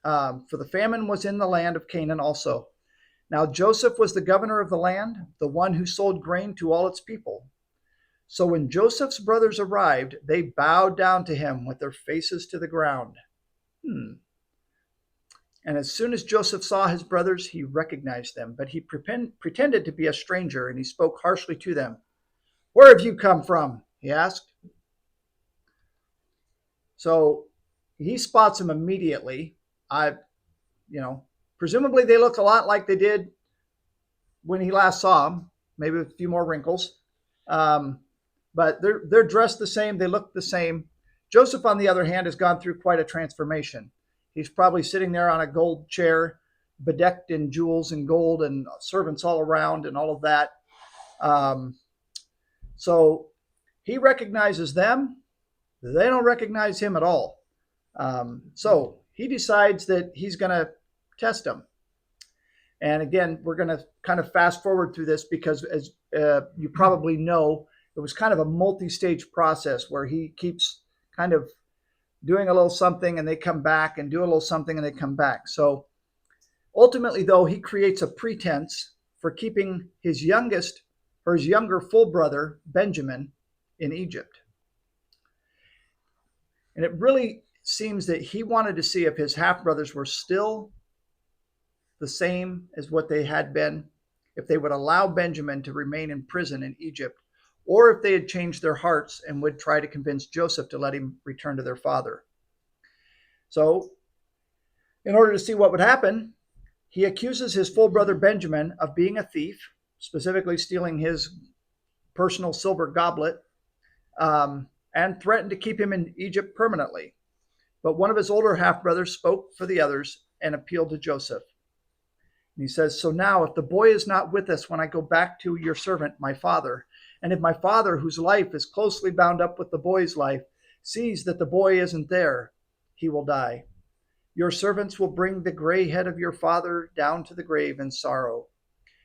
for the famine was in the land of Canaan also. Now Joseph was the governor of the land, the one who sold grain to all its people. So when Joseph's brothers arrived, they bowed down to him with their faces to the ground. And as soon as Joseph saw his brothers, he recognized them, but he pretended to be a stranger, and he spoke harshly to them. "Where have you come from?" he asked. So he spots them immediately. Presumably they look a lot like they did when he last saw them, maybe with a few more wrinkles. But they're dressed the same. They look the same. Joseph, on the other hand, has gone through quite a transformation. He's probably sitting there on a gold chair, bedecked in jewels and gold, and servants all around and all of that. So he recognizes them. They don't recognize him at all. So he decides that he's going to test them. And again, we're going to kind of fast forward through this because, as you probably know, it was kind of a multi-stage process where he keeps kind of doing a little something and they come back, and do a little something and they come back. So ultimately, though, he creates a pretense for keeping his younger full brother, Benjamin, in Egypt. And it really seems that he wanted to see if his half-brothers were still the same as what they had been, if they would allow Benjamin to remain in prison in Egypt, or if they had changed their hearts and would try to convince Joseph to let him return to their father. So, in order to see what would happen, he accuses his full brother Benjamin of being a thief, specifically stealing his personal silver goblet, and threatened to keep him in Egypt permanently. But one of his older half-brothers spoke for the others and appealed to Joseph. And he says, "So now, if the boy is not with us when I go back to your servant, my father, and if my father, whose life is closely bound up with the boy's life, sees that the boy isn't there, he will die. Your servants will bring the gray head of your father down to the grave in sorrow.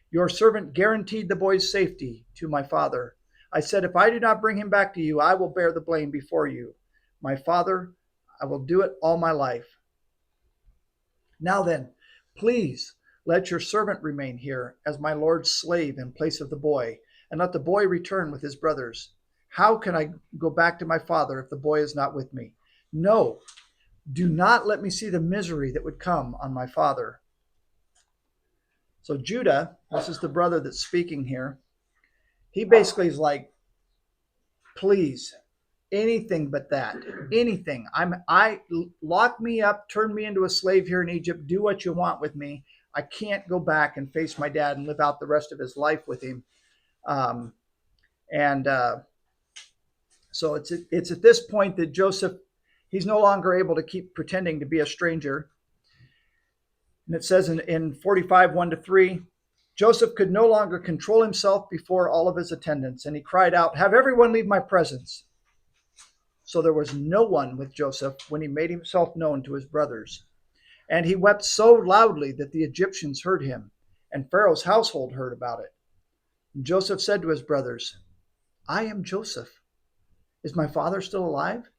Your servant guaranteed the boy's safety to my father. I said, if I do not bring him back to you, I will bear the blame before you. My father, I will do it all my life. Now then, please let your servant remain here as my lord's slave in place of the boy, and let the boy return with his brothers. How can I go back to my father if the boy is not with me? No, do not let me see the misery that would come on my father." So Judah, this is the brother that's speaking here, he basically is like, please, anything but that. Anything. I lock me up, turn me into a slave here in Egypt, do what you want with me. I can't go back and face my dad and live out the rest of his life with him. So it's at this point that Joseph, he's no longer able to keep pretending to be a stranger. And it says in 45, 1-3, Joseph could no longer control himself before all of his attendants, and he cried out, "Have everyone leave my presence." So there was no one with Joseph when he made himself known to his brothers. And he wept so loudly that the Egyptians heard him, and Pharaoh's household heard about it. And Joseph said to his brothers, "I am Joseph. Is my father still alive?"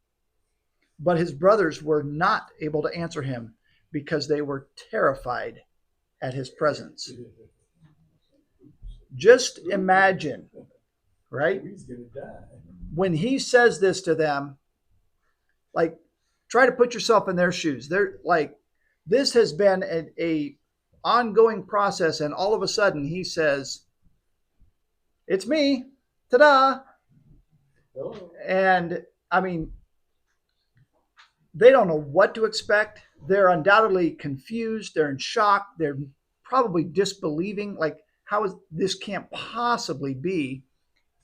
But his brothers were not able to answer him because they were terrified at his presence. Just imagine, right? He's gonna die. When he says this to them, like, try to put yourself in their shoes. They're like, this has been a ongoing process, and all of a sudden he says, "It's me, ta-da!" Oh. And I mean, they don't know what to expect. They're undoubtedly confused. They're in shock. They're probably disbelieving, like, how is this can't possibly be?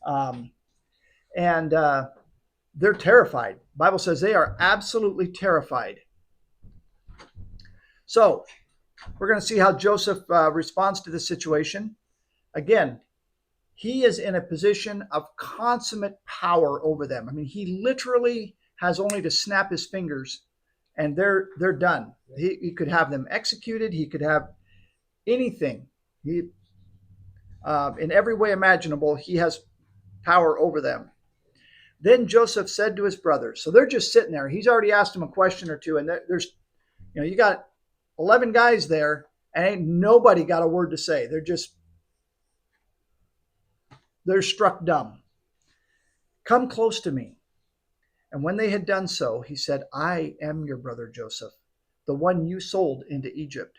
And they're terrified. The Bible says they are absolutely terrified. So we're going to see how Joseph responds to the situation. Again, he is in a position of consummate power over them. I mean, he literally has only to snap his fingers and they're done. He could have them executed. He could have anything. In every way imaginable, he has power over them. Then Joseph said to his brothers, so they're just sitting there. He's already asked them a question or two, and there's, you got 11 guys there, and ain't nobody got a word to say. They're struck dumb. Come close to me. And when they had done so, he said, I am your brother Joseph, the one you sold into Egypt.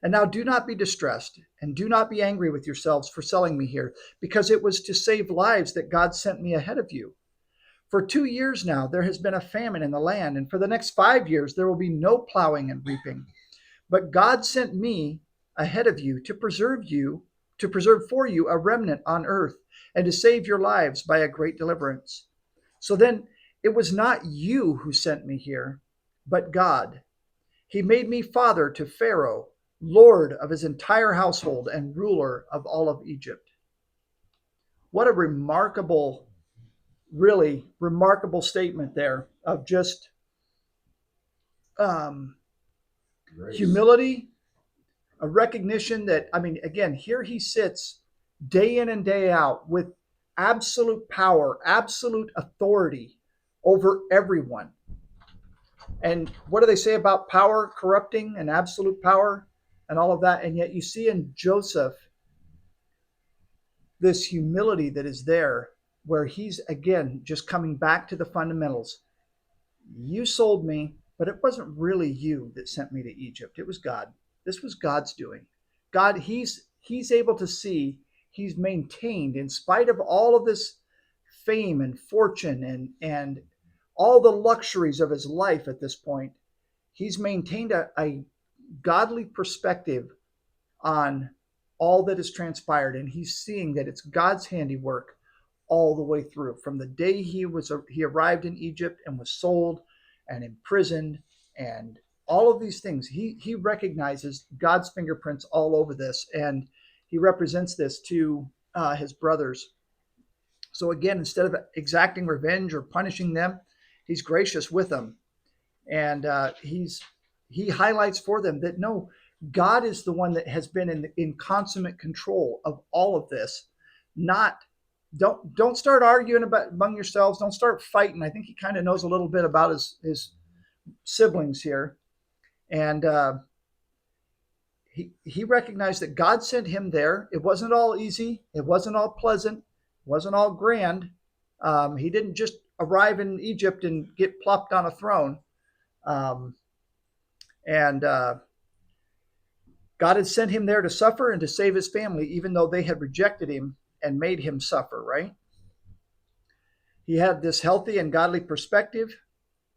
And now do not be distressed, and do not be angry with yourselves for selling me here, because it was to save lives that God sent me ahead of you. For 2 years now there has been a famine in the land, and for the next 5 years there will be no plowing and reaping. But God sent me ahead of you, to preserve for you a remnant on earth, and to save your lives by a great deliverance. So then it was not you who sent me here, but God. He made me father to Pharaoh, lord of his entire household, and ruler of all of Egypt. What a remarkable, really remarkable statement there of just humility, a recognition that, again, here he sits day in and day out with absolute power, absolute authority over everyone. And what do they say about power corrupting and absolute power and all of that? And yet you see in Joseph this humility that is there, where he's, again, just coming back to the fundamentals. You sold me, but it wasn't really you that sent me to Egypt. It was God. This was God's doing. God, he's able to see he's maintained, in spite of all of this fame and fortune and all the luxuries of his life at this point, he's maintained a godly perspective on all that has transpired, and he's seeing that it's God's handiwork all the way through, from the day he arrived in Egypt and was sold and imprisoned and all of these things. He recognizes God's fingerprints all over this, and he represents this to his brothers. So again, instead of exacting revenge or punishing them, he's gracious with them, and he highlights for them that no, God is the one that has been in consummate control of all of this. Don't start arguing among yourselves. Don't start fighting. I think he kind of knows a little bit about his siblings here, and he recognized that God sent him there. It wasn't all easy. It wasn't all pleasant. It wasn't all grand. He didn't just arrive in Egypt and get plopped on a throne. God had sent him there to suffer and to save his family, even though they had rejected him and made him suffer, right? He had this healthy and godly perspective.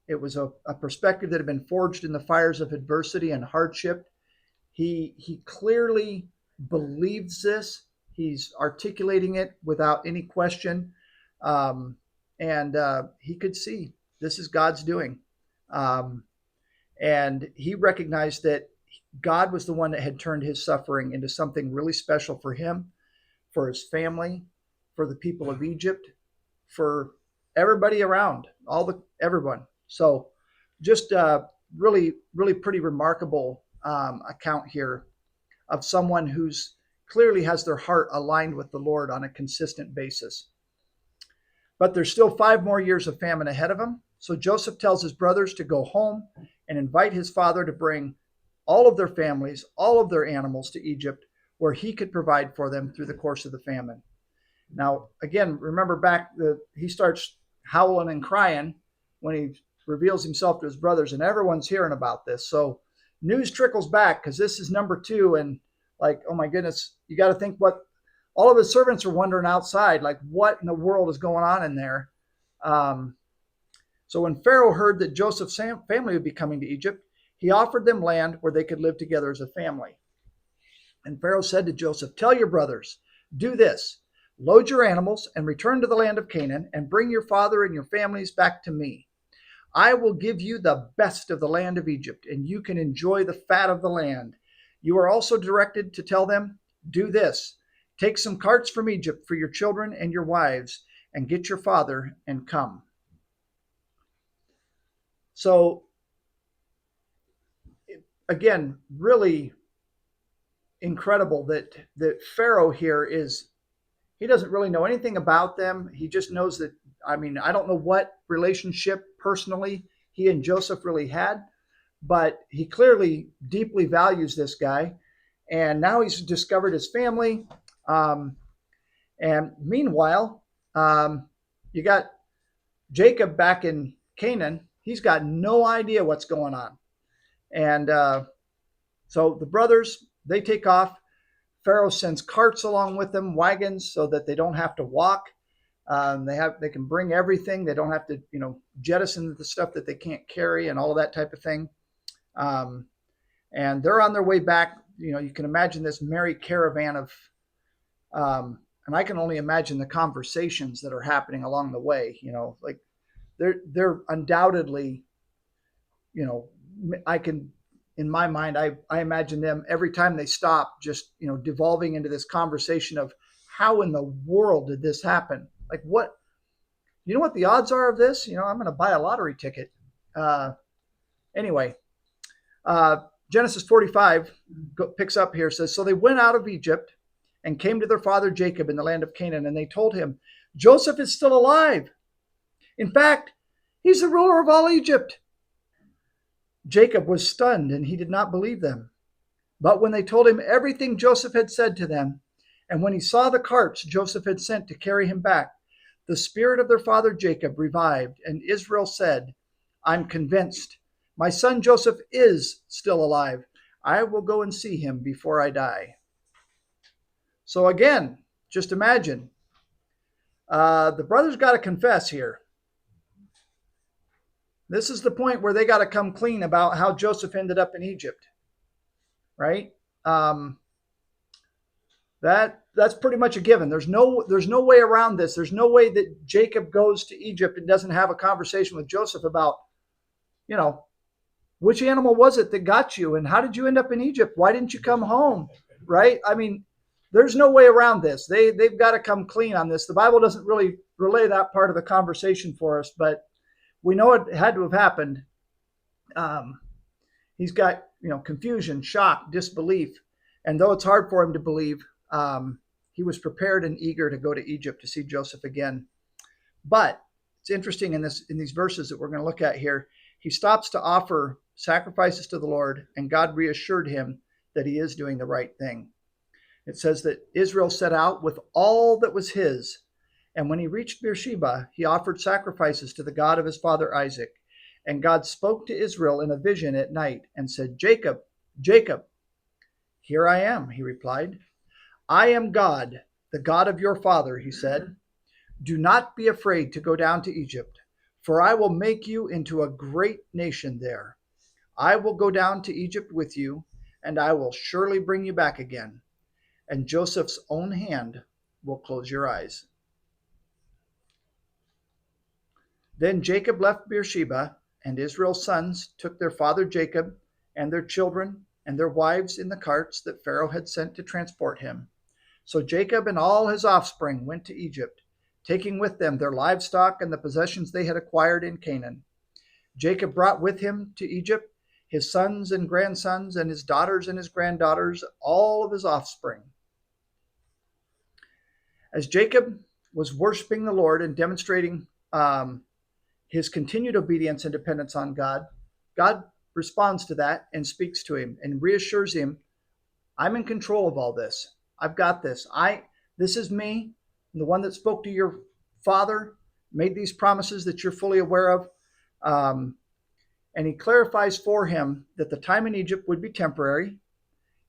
It was a perspective that had been forged in the fires of adversity and hardship. He clearly believes this. He's articulating it without any question. And he could see this is God's doing. And he recognized that God was the one that had turned his suffering into something really special for him, for his family, for the people of Egypt, for everybody around, everyone. So just really, really pretty remarkable account here of someone who's clearly has their heart aligned with the Lord on a consistent basis. But there's still 5 more years of famine ahead of him. So Joseph tells his brothers to go home and invite his father to bring all of their families, all of their animals to Egypt, where he could provide for them through the course of the famine. Now, again, remember back, he starts howling and crying when he reveals himself to his brothers, and everyone's hearing about this. So news trickles back, because this is number 2, and like, oh my goodness, you got to think what all of his servants are wondering outside, like, what in the world is going on in there? So when Pharaoh heard that Joseph's family would be coming to Egypt, he offered them land where they could live together as a family. And Pharaoh said to Joseph, tell your brothers, do this, load your animals and return to the land of Canaan and bring your father and your families back to me. I will give you the best of the land of Egypt, and you can enjoy the fat of the land. You are also directed to tell them, do this, take some carts from Egypt for your children and your wives, and get your father and come. So, again, really incredible that Pharaoh here he doesn't really know anything about them. He just knows that, I don't know what relationship personally he and Joseph really had, but he clearly deeply values this guy. And now he's discovered his family. Um, and meanwhile, you got Jacob back in Canaan. He's got no idea what's going on. And so the brothers, they take off. Pharaoh sends carts along with them, wagons, so that they don't have to walk. They can bring everything. They don't have to, jettison the stuff that they can't carry and all of that type of thing. Um, and they're on their way back. You can imagine this merry caravan of, and I can only imagine the conversations that are happening along the way. Like they're undoubtedly, I can, in my mind, I imagine them every time they stop, just devolving into this conversation of how in the world did this happen? Like what? You know what the odds are of this? I'm going to buy a lottery ticket. Anyway, Genesis 45 picks up here, says, so they went out of Egypt and came to their father Jacob in the land of Canaan, and they told him, Joseph is still alive. In fact, he's the ruler of all Egypt. Jacob was stunned, and he did not believe them. But when they told him everything Joseph had said to them, and when he saw the carts Joseph had sent to carry him back, the spirit of their father Jacob revived, and Israel said, I'm convinced. My son Joseph is still alive. I will go and see him before I die. So again, just imagine. The brothers got to confess here. This is the point where they got to come clean about how Joseph ended up in Egypt, right? That's pretty much a given. There's no way around this. There's no way that Jacob goes to Egypt and doesn't have a conversation with Joseph about, which animal was it that got you, and how did you end up in Egypt? Why didn't you come home, right? I mean, there's no way around this. They've got to come clean on this. The Bible doesn't really relay that part of the conversation for us, but we know it had to have happened. He's got, confusion, shock, disbelief. And though it's hard for him to believe, he was prepared and eager to go to Egypt to see Joseph again. But it's interesting in these verses that we're going to look at here, he stops to offer sacrifices to the Lord, and God reassured him that he is doing the right thing. It says that Israel set out with all that was his, and when he reached Beersheba, he offered sacrifices to the God of his father Isaac. And God spoke to Israel in a vision at night and said, Jacob, Jacob. Here I am, he replied. I am God, the God of your father, he said. Do not be afraid to go down to Egypt, for I will make you into a great nation there. I will go down to Egypt with you, and I will surely bring you back again. And Joseph's own hand will close your eyes. Then Jacob left Beersheba, and Israel's sons took their father Jacob and their children and their wives in the carts that Pharaoh had sent to transport him. So Jacob and all his offspring went to Egypt, taking with them their livestock and the possessions they had acquired in Canaan. Jacob brought with him to Egypt his sons and grandsons and his daughters and his granddaughters, all of his offspring. As Jacob was worshiping the Lord and demonstrating his continued obedience and dependence on God, God responds to that and speaks to him and reassures him, I'm in control of all this. I've got this. This is me, the one that spoke to your father, made these promises that you're fully aware of. And he clarifies for him that the time in Egypt would be temporary.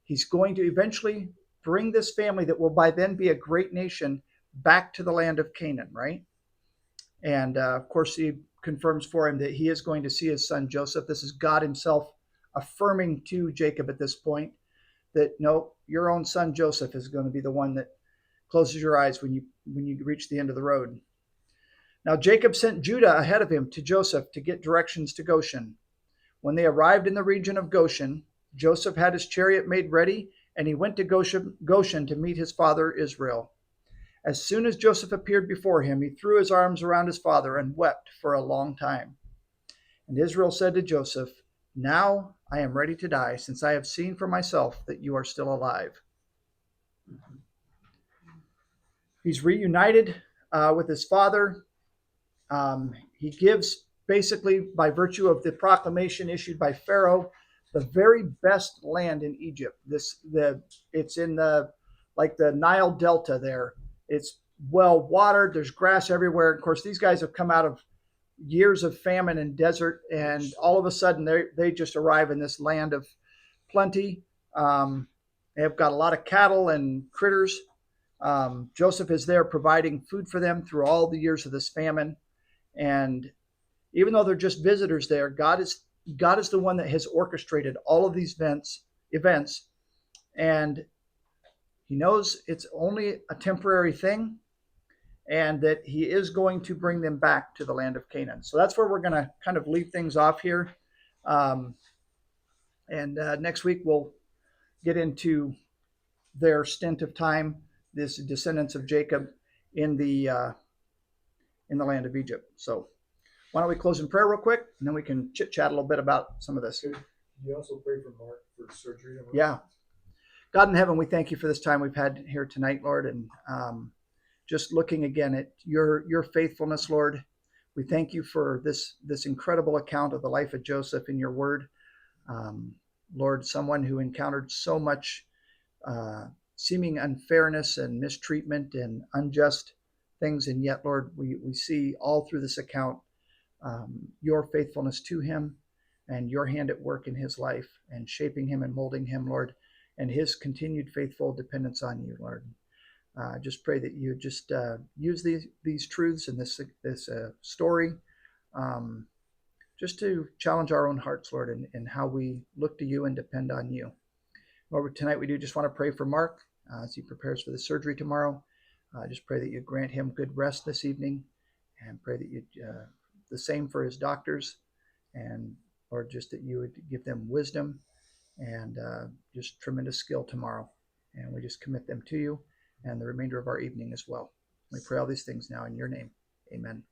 He's going to eventually bring this family that will by then be a great nation back to the land of Canaan, right? And of course, he confirms for him that he is going to see his son Joseph. This is God himself affirming to Jacob at this point that no, your own son Joseph is going to be the one that closes your eyes when you reach the end of the road. Now Jacob sent Judah ahead of him to Joseph to get directions to Goshen. When they arrived in the region of Goshen, Joseph had his chariot made ready, and he went to Goshen to meet his father Israel. As soon as Joseph appeared before him, he threw his arms around his father and wept for a long time. And Israel said to Joseph, Now I am ready to die, since I have seen for myself that you are still alive. He's reunited with his father. He gives basically, by virtue of the proclamation issued by Pharaoh, the very best land in Egypt. It's in the Nile Delta there. It's well watered. There's grass everywhere. Of course, these guys have come out of years of famine and desert, and all of a sudden they just arrive in this land of plenty. They have got a lot of cattle and critters. Joseph is there providing food for them through all the years of this famine, and even though they're just visitors there, God is the one that has orchestrated all of these events, and He knows it's only a temporary thing, and that He is going to bring them back to the land of Canaan. So that's where we're going to kind of leave things off here, and next week we'll get into their stint of time, this descendants of Jacob in the land of Egypt. So why don't we close in prayer real quick, and then we can chit chat a little bit about some of this. Could you also pray for Mark for surgery? Yeah. God in heaven, we thank you for this time we've had here tonight, Lord, and just looking again at your faithfulness, Lord. We thank you for this incredible account of the life of Joseph in your word. Lord, someone who encountered so much seeming unfairness and mistreatment and unjust things, and yet, Lord, we see all through this account your faithfulness to him and your hand at work in his life and shaping him and molding him, Lord, and his continued faithful dependence on you, Lord. Just pray that you just use these truths and this story just to challenge our own hearts, Lord, in how we look to you and depend on you. Lord, tonight we do just want to pray for Mark as he prepares for the surgery tomorrow. Just pray that you grant him good rest this evening, and pray that you the same for his doctors, and Lord, just that you would give them wisdom and just tremendous skill tomorrow. And we just commit them to you and the remainder of our evening as well. We pray all these things now in your name. Amen.